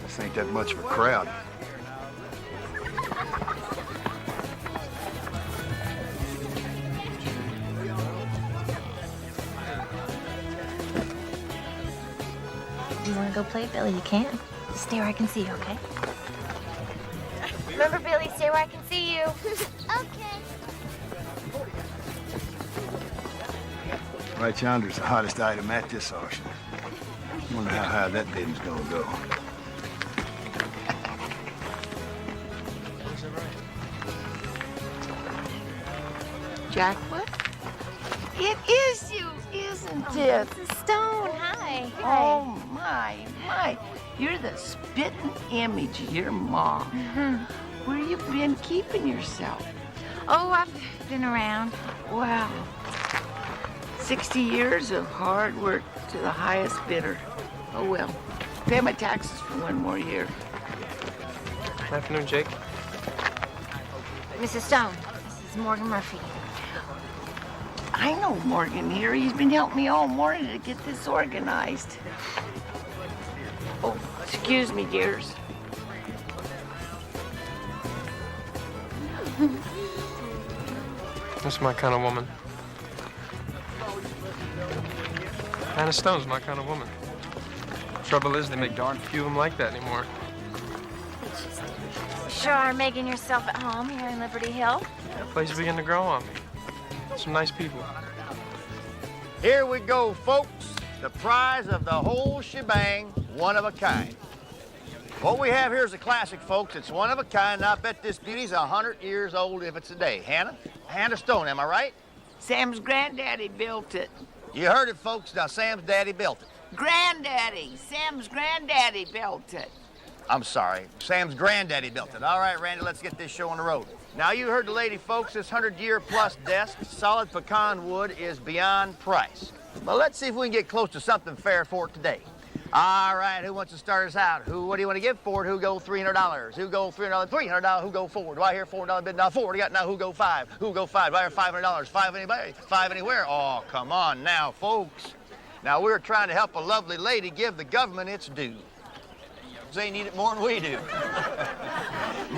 This ain't that much of a crowd. You want to go play, Billy? You can. Stay where I can see you, okay? Remember, Billy, stay where I can see you. Okay. Right yonder's the hottest item at this auction. Wonder how high that bid's gonna go. Jack, what? It is you, isn't it? Mrs. Stone, hi. Oh, my. You're the spitting image of your mom. Where you been keeping yourself? Oh, I've been around. Wow. 60 years of hard work to the highest bidder. Oh, well. Pay my taxes for 1 more year. Afternoon, Jake. Mrs. Stone, this is Morgan Murphy. I know Morgan here. He's been helping me all morning to get this organized. Oh, excuse me, dears. That's my kind of woman. Anna Stone's my kind of woman. Trouble is, they make darn few of them like that anymore. Sure are making yourself at home here in Liberty Hill. That place is beginning to grow on me. Some nice people. Here we go, folks. The prize of the whole shebang, one of a kind. What we have here is a classic, folks. It's one of a kind, and I bet this beauty's 100 years old if it's a day. Hannah Stone, am I right? Sam's granddaddy built it. You heard it, folks. Now, Sam's daddy built it. Granddaddy. Sam's granddaddy built it. I'm sorry. Sam's granddaddy built it. All right, Randy, let's get this show on the road. Now, you heard the lady, folks. This 100-year-plus desk, solid pecan wood, is beyond price. But let's see if we can get close to something fair for it today. All right, who wants to start us out? What do you want to give for it? Who go $300? Who go $300? $300? Who go $4? Do I hear $4 bid? Now $4. Got now? Who go $5? Who go $5? Do I hear $500? $5 anybody? $5 anywhere? Oh, come on now, folks. Now we're trying to help a lovely lady give the government its due. They need it more than we do.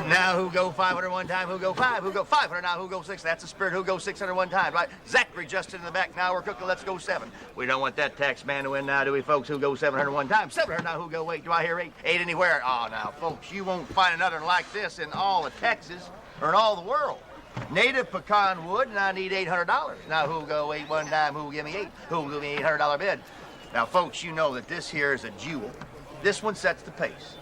Now who go 500 one time? Who go 5? Who go 500 now? Who go 6? That's the spirit. Who go 600 one time? Right? Zachary just in the back now. We're cooking. Let's go 7. We don't want that tax man to win now, do we, folks? Who go 700 one time? 700 now. Who go 8? Do I hear 8? 8 anywhere? Oh, now, folks, you won't find another one like this in all of Texas or in all the world. Native pecan wood, and I need $800. Now who go 8 one time? Who will give me 8? Who will give me $800 bid? Now, folks, you know that this here is a jewel. This one sets the pace.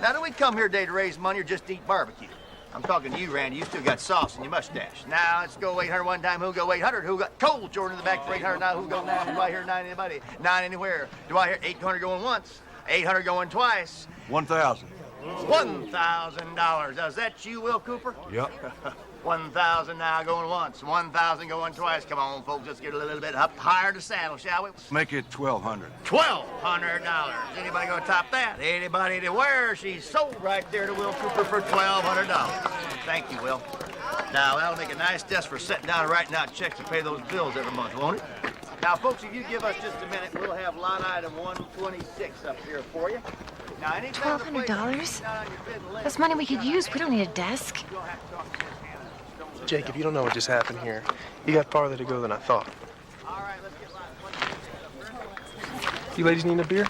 Now, do we come here today to raise money or just eat barbecue? I'm talking to you, Randy. You still got sauce in your mustache. Now, let's go 800 one time. Who go 800? Who got Cole Jordan in the back for 800? Now, who go 9? Do I hear 9 anybody? 9 anywhere? Do I hear 800 going once? 800 going twice? 1,000. $1,000. Is that you, Will Cooper? Yep. 1,000 now, going once. 1,000 going twice. Come on, folks, let's get a little bit up higher to saddle, shall we? Make it $1,200. $1,200. Anybody gonna top that? Anybody to where? She's sold right there to Will Cooper for $1,200. Thank you, Will. Now, that'll make a nice desk for sitting down and writing out checks to pay those bills every month, won't it? Now, folks, if you give us just a minute, we'll have line item 126 up here for you. Now, $1,200? That's money we could use. We don't need a desk. Jake, if you don't know what just happened here, you got farther to go than I thought. You ladies need a beer?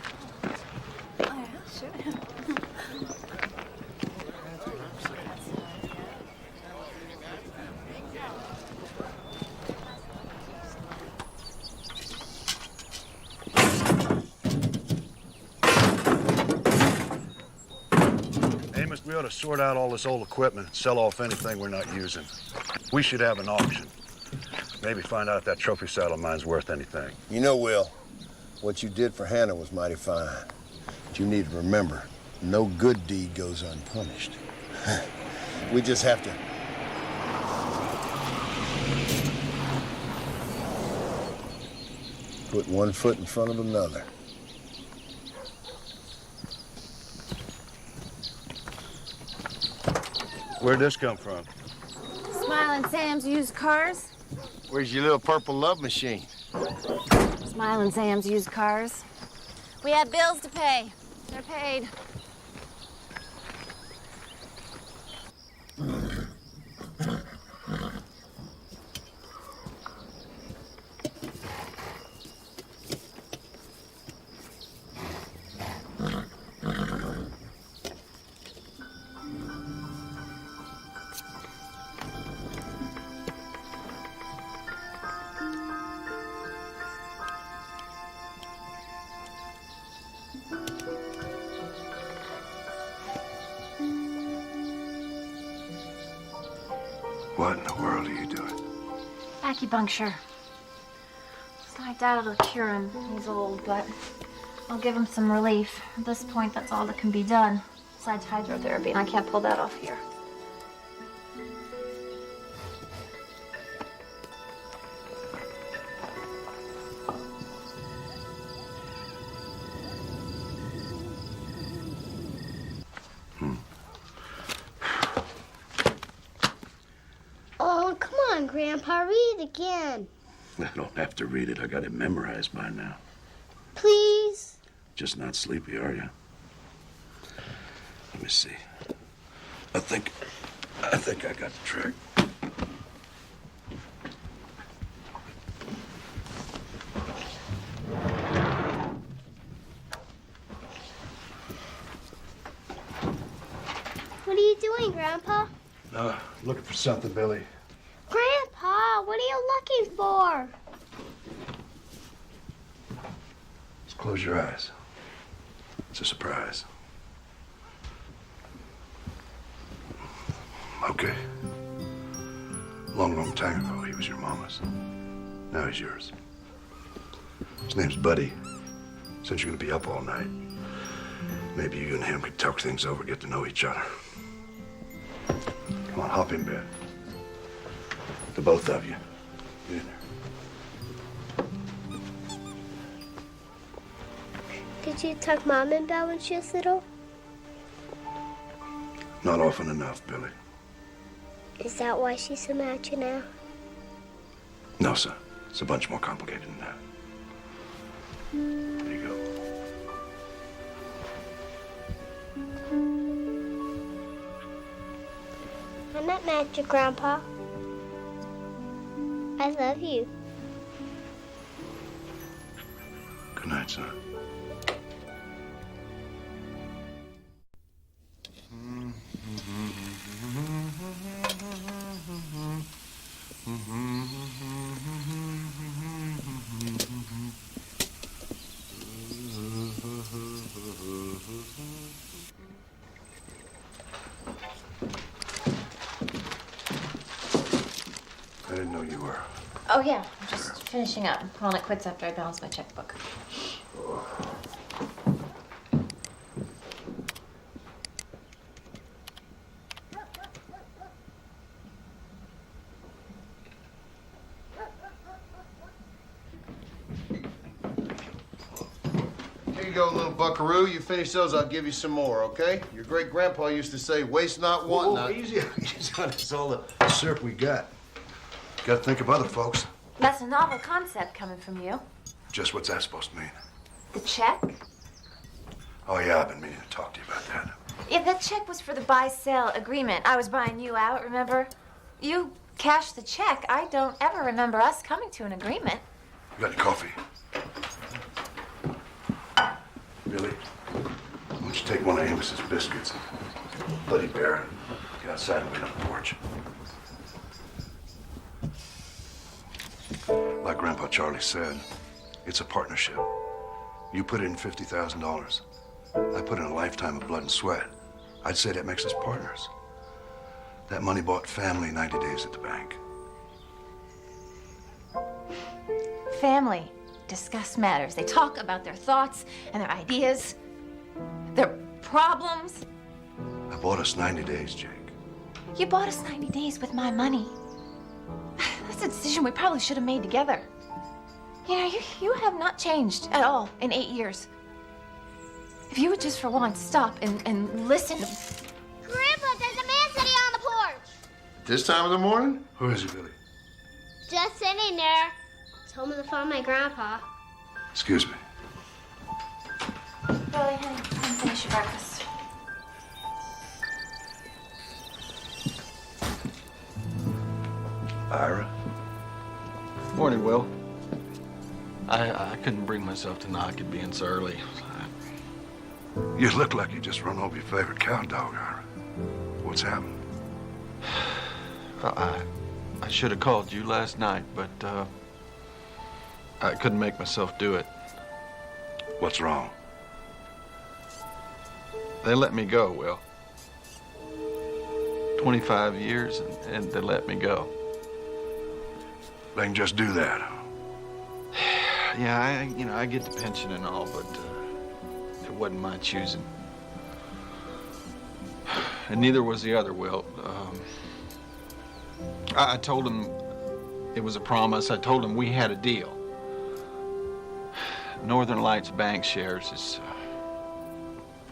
Amos, we ought to sort out all this old equipment and sell off anything we're not using. We should have an auction. Maybe find out if that trophy saddle of mine's worth anything. You know, Will, what you did for Hannah was mighty fine. But you need to remember, no good deed goes unpunished. We just have to... put one foot in front of another. Where'd this come from? Smiling Sam's used cars. Where's your little purple love machine? Smiling Sam's used cars. We have bills to pay. They're paid. What in the world are you doing? Acupuncture. It's like that'll cure him. He's old, but I'll give him some relief. At this point, that's all that can be done. Besides hydrotherapy, and I can't pull that off here. Oh, come on, Grandpa, read it again. I don't have to read it. I got it memorized by now. Please? Just not sleepy, are you? Let me see. I think I got the trick. What are you doing, Grandpa? Looking for something, Billy. Grandpa, what are you looking for? Just close your eyes. It's a surprise. Okay. Long, long time ago, he was your mama's. Now he's yours. His name's Buddy. Since you're gonna be up all night, maybe you and him could talk things over, get to know each other. Come on, hop in bed. The both of you. Get in there. Did you tuck Mom in bed when she was little? Not often enough, Billy. Is that why she's so mad at you now? No, sir. It's a bunch more complicated than that. There you go. I'm not mad at you, Grandpa. I love you. Good night, son. I didn't know you were. Oh, yeah. I'm just finishing up. I'm calling it quits after I balance my checkbook. go, little buckaroo. You finish those, I'll give you some more, okay? Your great-grandpa used to say, waste not, want not. Easy on us. All the syrup we got. Got to think of other folks. That's a novel concept coming from you. Just what's that supposed to mean? The check? Oh, yeah, I've been meaning to talk to you about that. Yeah, that check was for the buy-sell agreement. I was buying you out, remember? You cashed the check. I don't ever remember us coming to an agreement. You got any coffee? Billy, why don't you take one of Amos's biscuits and Bloody Bear, get outside and wait on the porch. Like Grandpa Charlie said, it's a partnership. You put in $50,000. I put in a lifetime of blood and sweat. I'd say that makes us partners. That money bought family 90 days at the bank. Family discuss matters. They talk about their thoughts and their ideas, their problems. I bought us 90 days, Jake. You bought us 90 days with my money. That's a decision we probably should have made together. You know, you have not changed at all in 8 years. If you would just for once stop and listen. Grandpa, there's a man sitting on the porch. This time of the morning? Who is he, Billy? Just sitting there. Told me to find my grandpa. Excuse me. Billy, honey, come finish your breakfast. Ira? Morning, Will. I couldn't bring myself to knock it being so early. You look like you just run over your favorite cow dog, Ira. What's happened? I should have called you last night, but I couldn't make myself do it. What's wrong? They let me go, Will. 25 years, and they let me go. They can just do that. Yeah, I get the pension and all, but it wasn't my choosing. And neither was the other, Will. I told him it was a promise. I told him we had a deal. Northern Lights Bank Shares is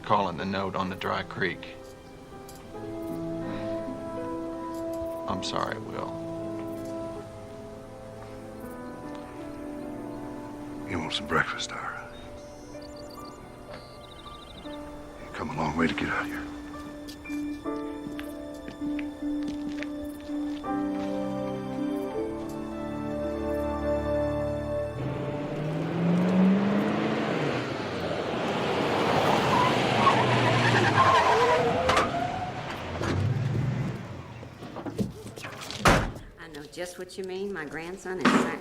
calling the note on the Dry Creek. I'm sorry, Will. You want some breakfast, Ira? You come a long way to get out here. I know just what you mean. My grandson is sick.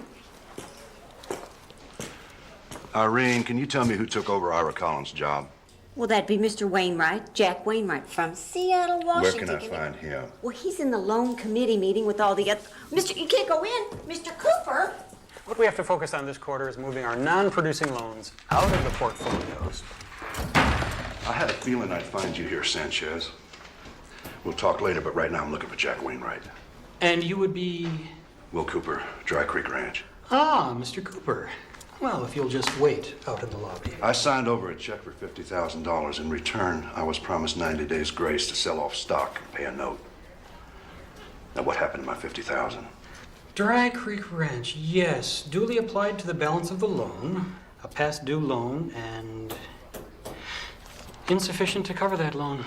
Irene, can you tell me who took over Ira Collins' job? Well, that'd be Mr. Wainwright, Jack Wainwright from Seattle, Washington. Where can I find him? Well, he's in the loan committee meeting with all the other... Mr. You can't go in. Mr. Cooper. What we have to focus on this quarter is moving our non-producing loans out of the portfolios. I had a feeling I'd find you here, Sanchez. We'll talk later, but right now I'm looking for Jack Wainwright. And you would be... Will Cooper, Dry Creek Ranch. Ah, Mr. Cooper. Well, if you'll just wait out in the lobby. I signed over a check for $50,000. In return, I was promised 90 days grace to sell off stock and pay a note. Now, what happened to my $50,000? Dry Creek Ranch, yes. Duly applied to the balance of the loan, a past due loan, and insufficient to cover that loan.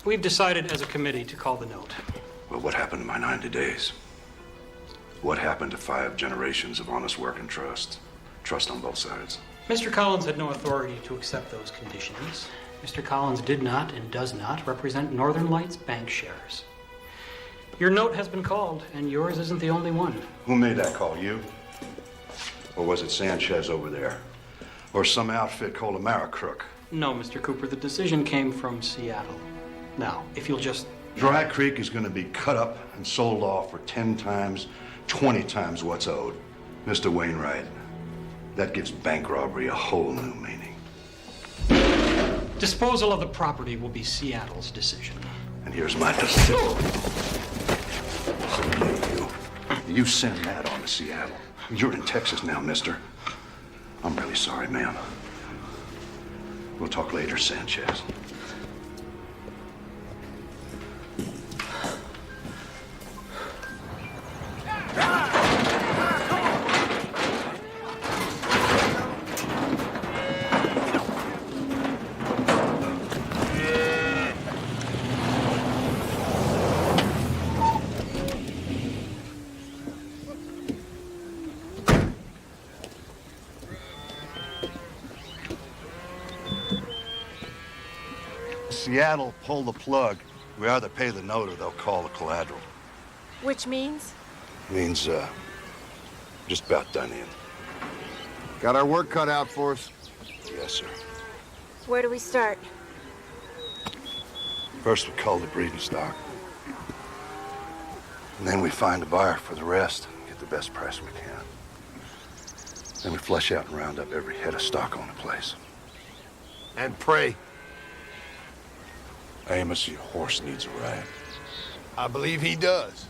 We've decided as a committee to call the note. Well, what happened to my 90 days? What happened to 5 generations of honest work and trust? Trust on both sides. Mr. Collins had no authority to accept those conditions. Mr. Collins did not and does not represent Northern Lights Bank Shares. Your note has been called, and yours isn't the only one. Who made that call, you? Or was it Sanchez over there? Or some outfit called Americrook? No, Mr. Cooper, the decision came from Seattle. Now, if you'll just... Dry Creek is going to be cut up and sold off for 10 times, 20 times what's owed. Mr. Wainwright, that gives bank robbery a whole new meaning. Disposal of the property will be Seattle's decision. And here's my decision. You send that on to Seattle. You're in Texas now, mister. I'm really sorry, ma'am. We'll talk later, Sanchez. Seattle pull the plug. We either pay the note or they'll call the collateral. Which means? Means, just about done in. Got our work cut out for us? Yes, sir. Where do we start? First we cull the breeding stock. And then we find a buyer for the rest, get the best price we can. Then we flush out and round up every head of stock on the place. And pray. Amos, your horse needs a ride. I believe he does.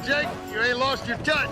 Jake. You ain't lost your touch.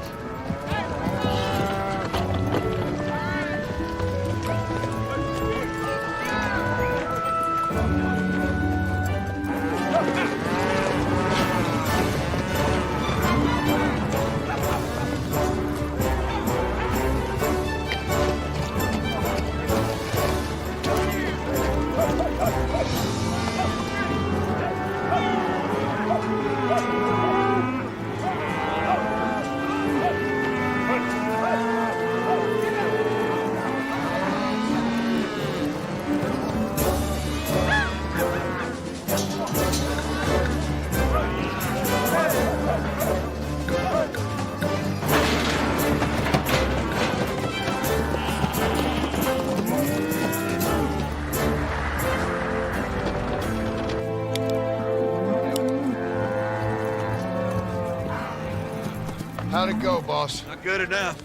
How'd it go, boss? Not good enough.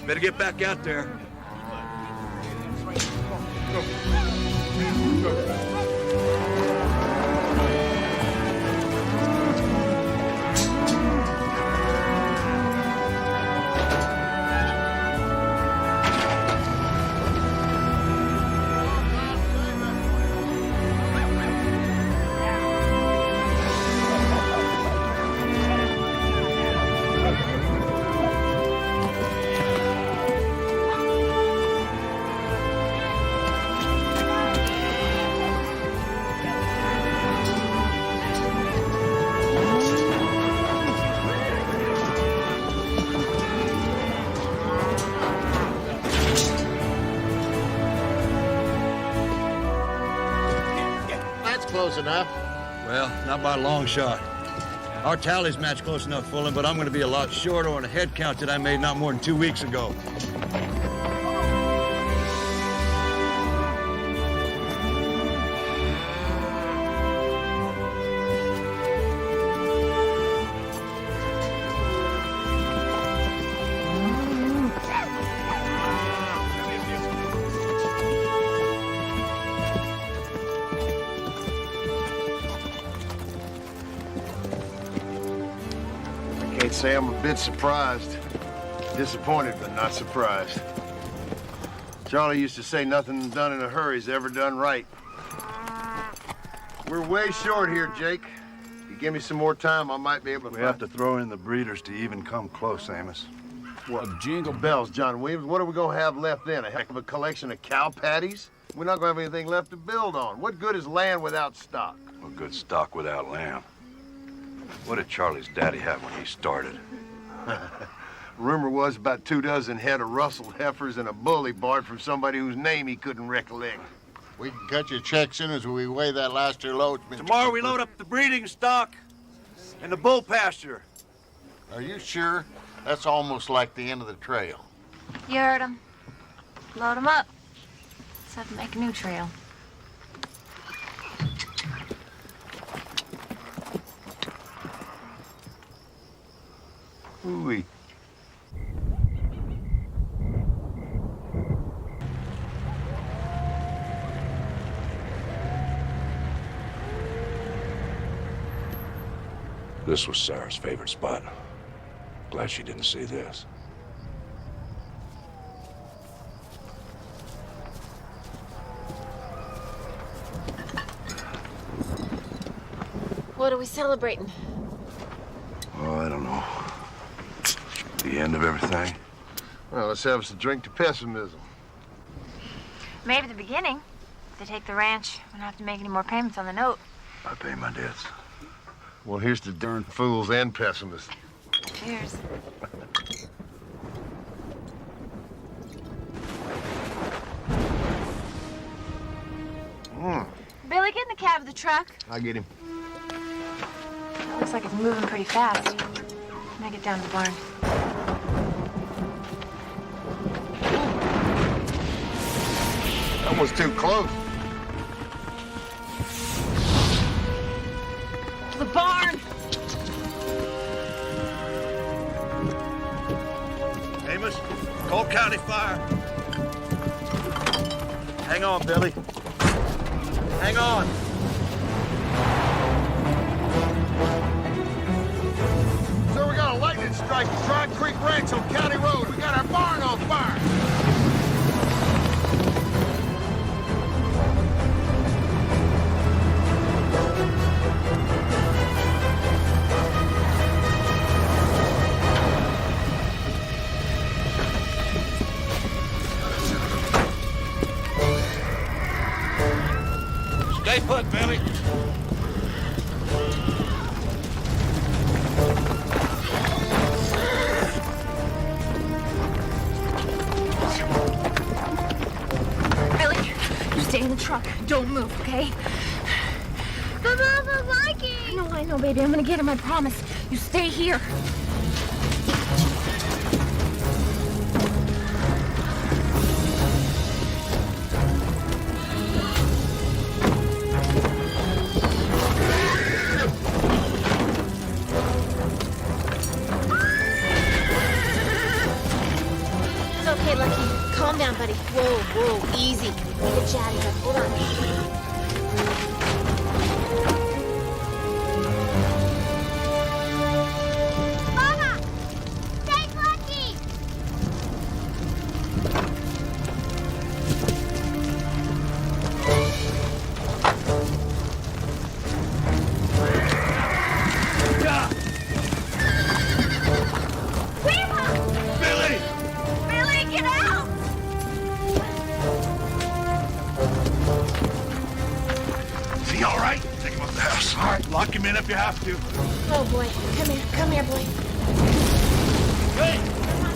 Better get back out there. close enough? Well, not by a long shot. Our tallies match close enough, Fulton, but I'm going to be a lot short on a head count that I made not more than 2 weeks ago. Can't say I'm a bit surprised. Disappointed, but not surprised. Charlie used to say nothing done in a hurry is ever done right. We're way short here, Jake. If you give me some more time, I might be able to... We have to throw in the breeders to even come close, Amos. What, jingle bells, John Williams? What are we gonna have left then? A heck of a collection of cow patties? We're not gonna have anything left to build on. What good is land without stock? Well, good stock without lamb. What did Charlie's daddy have when he started? Rumor was about 24 head of rustled heifers and a bull he borrowed from somebody whose name he couldn't recollect. We can cut your checks in as we weigh that last year load. Tomorrow we load up the breeding stock and the bull pasture. Are you sure? That's almost like the end of the trail. You heard him. Load him up. Let's have to make a new trail. Ooh-wee. This was Sarah's favorite spot. Glad she didn't see this. What are we celebrating? Oh, I don't know. The end of everything? Well, let's have us a drink to pessimism. Maybe the beginning. If they take the ranch, we don't have to make any more payments on the note. I pay my debts. Well, here's to darn fools and pessimists. Cheers. Billy, get in the cab of the truck. I'll get him. Looks like it's moving pretty fast. Make it down to the barn. That was too close. To the barn! Amos, Cole County Fire. Hang on, Billy. Hang on. So we got a lightning strike at Tri Creek Ranch on County Road. We got our barn on fire. Stay put, Billy. Billy, you stay in the truck. Don't move, okay? But Mama, Mikey! I know, baby. I'm gonna get him, I promise. You stay here. It's okay, Lucky. Calm down, buddy. Whoa, easy. Make it chatty, but hold on. Mama! Take Lucky! Grandpa! Billy! Billy, get out! Is he all right? Take him up the house. All right, lock him in if you have to. Oh, boy. Come here, boy. Hey! Come on.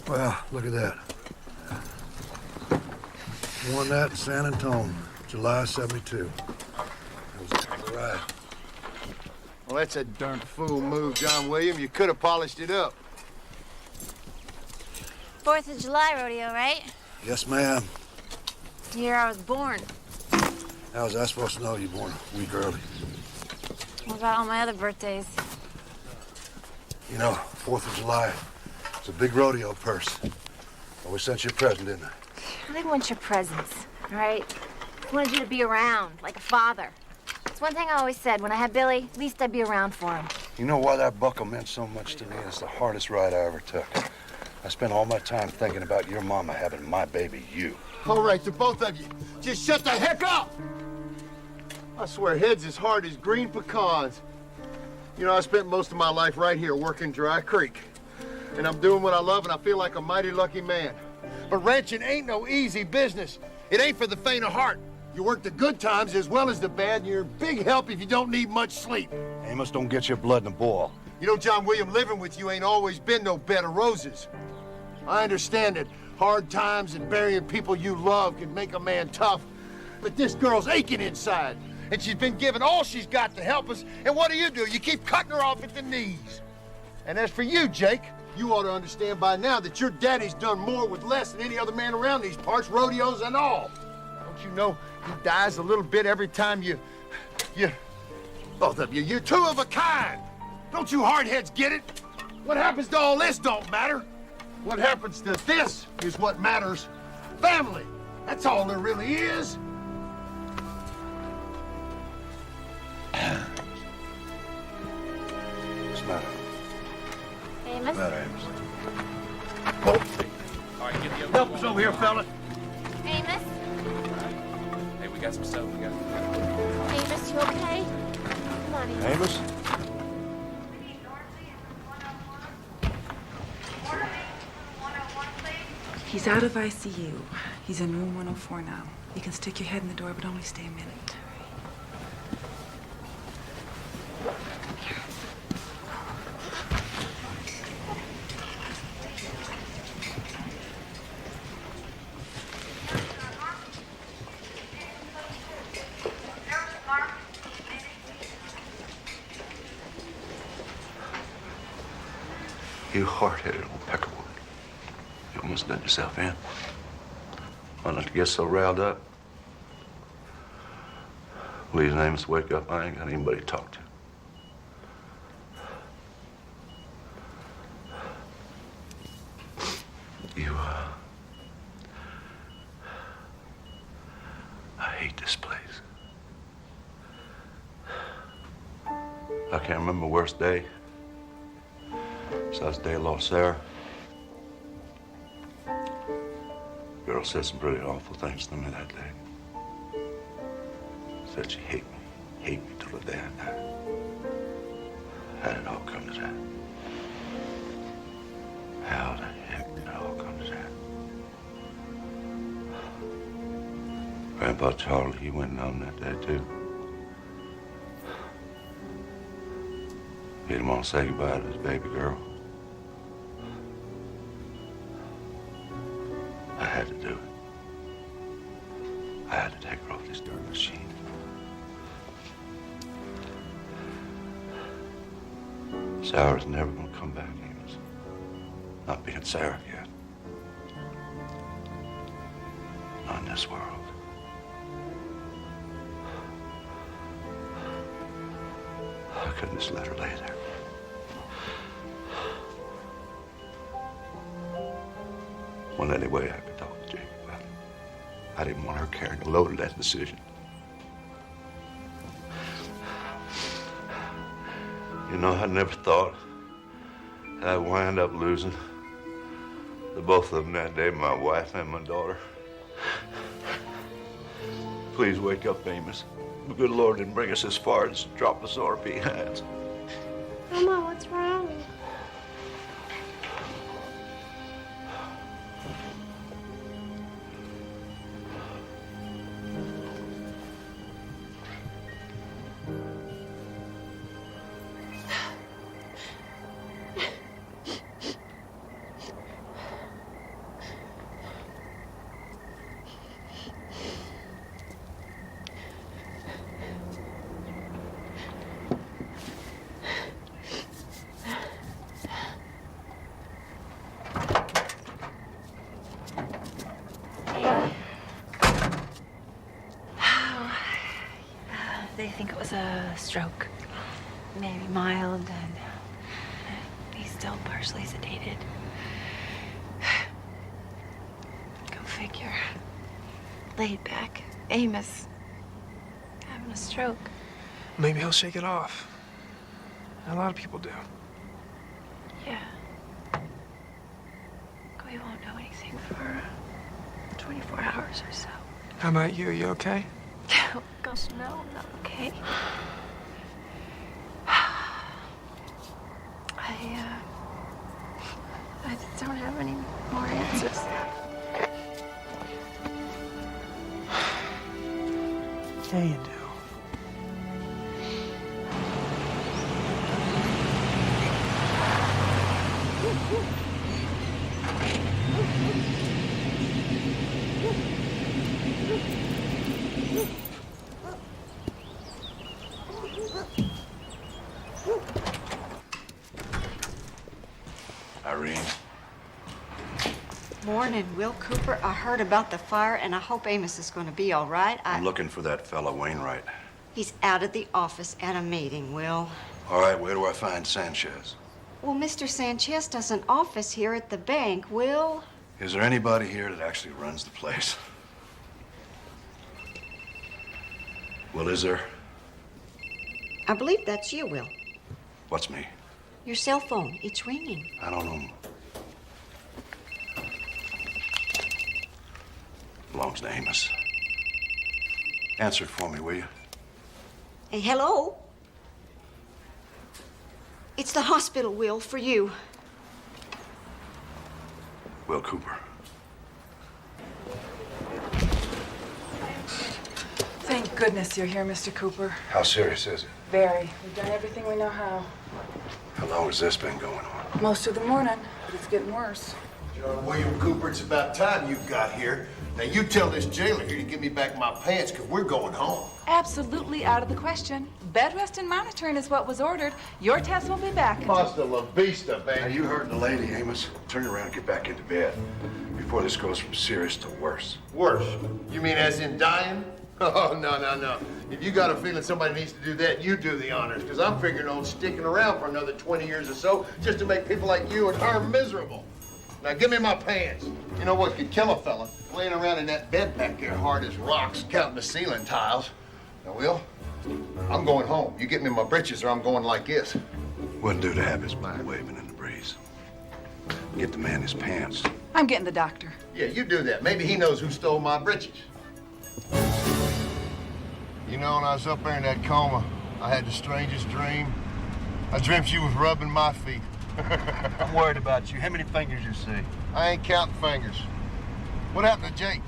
Well, look at that. Won that in San Antonio, July '72. That was a hell of a ride. Well, that's a darn fool move, John William. You could have polished it up. 4th of July rodeo, right? Yes, ma'am. The year I was born. How was I supposed to know you born a week early? What about all my other birthdays? You know, 4th of July, it's a big rodeo purse. Well, we sent you a present, didn't I? I didn't want your presents, all right? I wanted you to be around, like a father. It's one thing I always said. When I had Billy, at least I'd be around for him. You know why that buckle meant so much to me? It's the hardest ride I ever took. I spent all my time thinking about your mama having my baby, you. All right, the both of you, just shut the heck up! I swear, head's as hard as green pecans. You know, I spent most of my life right here working Dry Creek. And I'm doing what I love, and I feel like a mighty lucky man. But ranching ain't no easy business. It ain't for the faint of heart. You work the good times as well as the bad, and you're a big help if you don't need much sleep. Amos, don't get your blood in a boil. You know, John William, living with you ain't always been no bed of roses. I understand that hard times and burying people you love can make a man tough, but this girl's aching inside, and she's been given all she's got to help us, and what do? You keep cutting her off at the knees. And as for you, Jake, you ought to understand by now that your daddy's done more with less than any other man around these parts, rodeos and all. Don't you know he dies a little bit every time you, both of you, you're two of a kind. Don't you hardheads get it? What happens to all this don't matter. What happens to this is what matters. Family. That's all there really is. What's the matter? Amos? What's the matter, Amos? All right, get the other Help us over here, fella. Amos? Hey, we got some stuff. Amos, you okay? Come on, Amos. Amos? He's out of ICU. He's in room 104 now. You can stick your head in the door, but only stay a minute. You hard-headed old peckerwood. You almost done yourself in. Why don't you get so riled up? Please, Amos, wake up. I ain't got anybody to talk to. I hate this place. I can't remember the worst day. Besides the day I lost Sarah. Girl said some pretty awful things to me that day. Said she hate me till the day I die. How did it all come to that? How the heck did it all come to that? Grandpa Charlie, he went down that day too. He didn't want to say goodbye to his baby girl. I had to do it. I had to take her off this darn machine. Sarah's never gonna come back, Amos. Not being Sarah yet. Not in this world. I couldn't just let her lay there. Well, anyway, I could talk to Jake about it. I didn't want her carrying the load of that decision. You know, I never thought I'd wind up losing the both of them that day, my wife and my daughter. Please wake up, Amos. The good Lord didn't bring us as far as to drop us on our behinds. Mama, what's wrong? was a stroke. Maybe mild, and he's still partially sedated. Go figure. Laid back, Amos, having a stroke. Maybe he'll shake it off. A lot of people do. Yeah. We won't know anything for 24 hours or so. How about you? You okay? Oh, gosh, no, I'm not okay. I just don't have any more answers. Yeah, you do. Irene. Morning, Will Cooper. I heard about the fire, and I hope Amos is going to be all right. I'm looking for that fella, Wainwright. He's out of the office at a meeting, Will. All right, where do I find Sanchez? Well, Mr. Sanchez does an office here at the bank, Will. Is there anybody here that actually runs the place? Well, is there? I believe that's you, Will. What's me? Your cell phone. It's ringing. I don't know. Belongs to Amos. Answer it for me, will you? Hey, hello? It's the hospital, Will, for you. Will Cooper. Thank goodness you're here, Mr. Cooper. How serious is it? Very. We've done everything we know how. How long has this been going on? Most of the morning, but it's getting worse. John William Cooper, it's about time you got here. Now, you tell this jailer here to give me back my pants, because we're going home. Absolutely out of the question. Bed rest and monitoring is what was ordered. Your test will be back. Hasta la vista, baby. Now, you heard the lady, Amos. Turn around and get back into bed before this goes from serious to worse. Worse? You mean as in dying? Oh, no. If you got a feeling somebody needs to do that, you do the honors, because I'm figuring on sticking around for another 20 years or so just to make people like you and her miserable. Now, give me my pants. You know what could kill a fella? Laying around in that bed back there hard as rocks, counting the ceiling tiles. Now, Will, I'm going home. You get me my britches or I'm going like this. Wouldn't do to have his mind waving in the breeze. Get the man his pants. I'm getting the doctor. Yeah, you do that. Maybe he knows who stole my britches. You know, when I was up there in that coma, I had the strangest dream. I dreamt you was rubbing my feet. I'm worried about you. How many fingers you see? I ain't counting fingers. What happened to Jake?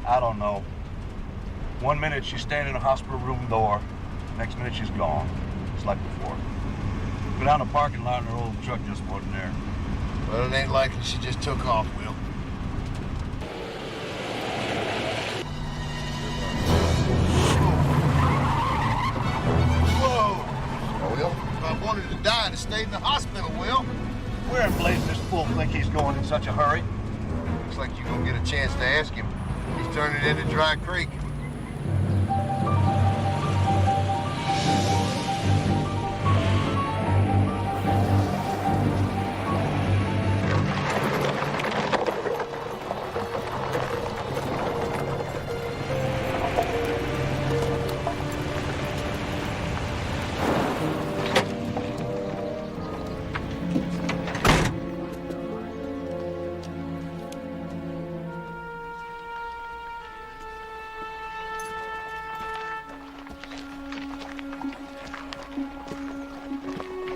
I don't know. 1 minute she's standing in a hospital room door. Next minute she's gone. It's like before. Go down the parking lot and her old truck just wasn't there. Well, it ain't likely she just took off, Will. Whoa! Will, if I wanted to die, I'd have stayed in the hospital, Will. Where in blazes this fool think he's going in such a hurry? Looks like you're gonna get a chance to ask him. He's turning into Dry Creek.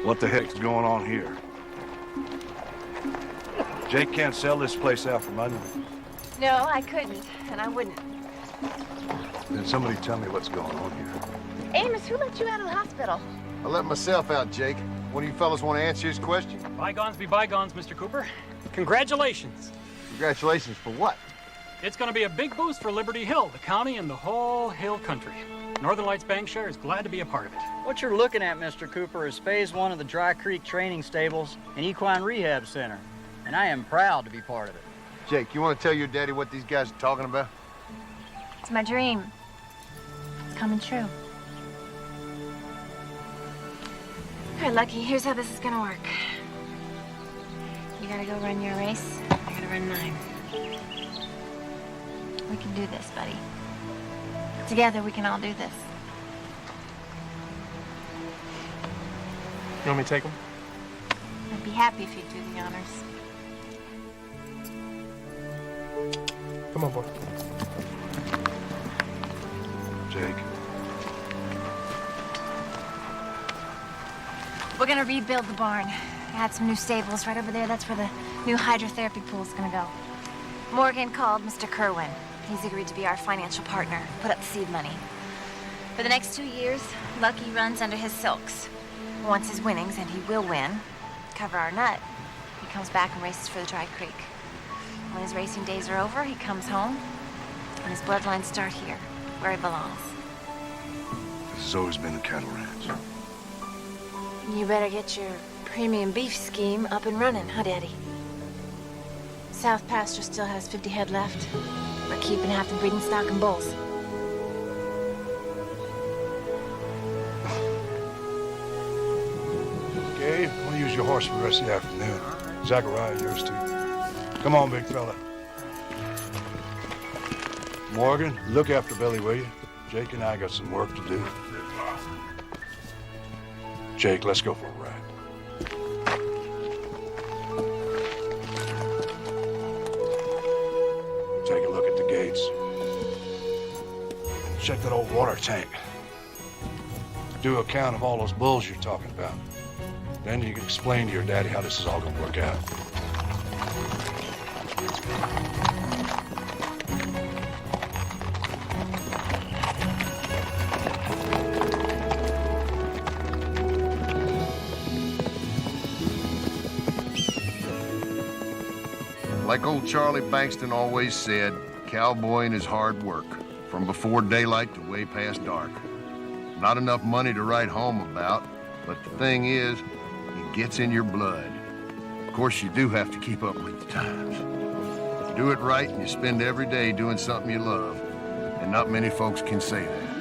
What the heck's going on here? Jake can't sell this place out from under me. No, I couldn't, and I wouldn't. Then somebody tell me what's going on here. Amos, who let you out of the hospital? I let myself out, Jake. One of you fellas want to answer his question? Bygones be bygones, Mr. Cooper. Congratulations. Congratulations for what? It's going to be a big boost for Liberty Hill, the county, and the whole Hill country. Northern Lights Bankshare is glad to be a part of it. What you're looking at, Mr. Cooper, is Phase 1 of the Dry Creek Training Stables and Equine Rehab Center, and I am proud to be part of it. Jake, you want to tell your daddy what these guys are talking about? It's my dream. It's coming true. All right, Lucky, here's how this is gonna work. You gotta go run your race. I gotta run mine. We can do this, buddy. Together, we can all do this. You want me to take him? I'd be happy if you'd do the honors. Come on, boy. Jake. We're gonna rebuild the barn. Add some new stables right over there. That's where the new hydrotherapy pool's gonna go. Morgan called Mr. Kerwin. He's agreed to be our financial partner, put up the seed money. For the next 2 years, Lucky runs under his silks. Once his winnings, and he will win, cover our nut, he comes back and races for the Dry Creek. When his racing days are over, he comes home, and his bloodlines start here, where he belongs. This has always been the cattle ranch. You better get your premium beef scheme up and running, huh, Daddy? South Pasture still has 50 head left. We're keeping half the breeding stock and bulls. Gabe, we'll use your horse for the rest of the afternoon. Zachariah, yours too. Come on, big fella. Morgan, look after Billy, will you? Jake and I got some work to do. Jake, let's go for a ride. Take a look at the gates. And check that old water tank. Do a count of all those bulls you're talking about. Then you can explain to your daddy how this is all gonna work out. Like old Charlie Bankston always said, cowboying is hard work, from before daylight to way past dark. Not enough money to write home about, but the thing is, it gets in your blood. Of course, you do have to keep up with the times. You do it right and you spend every day doing something you love, and not many folks can say that.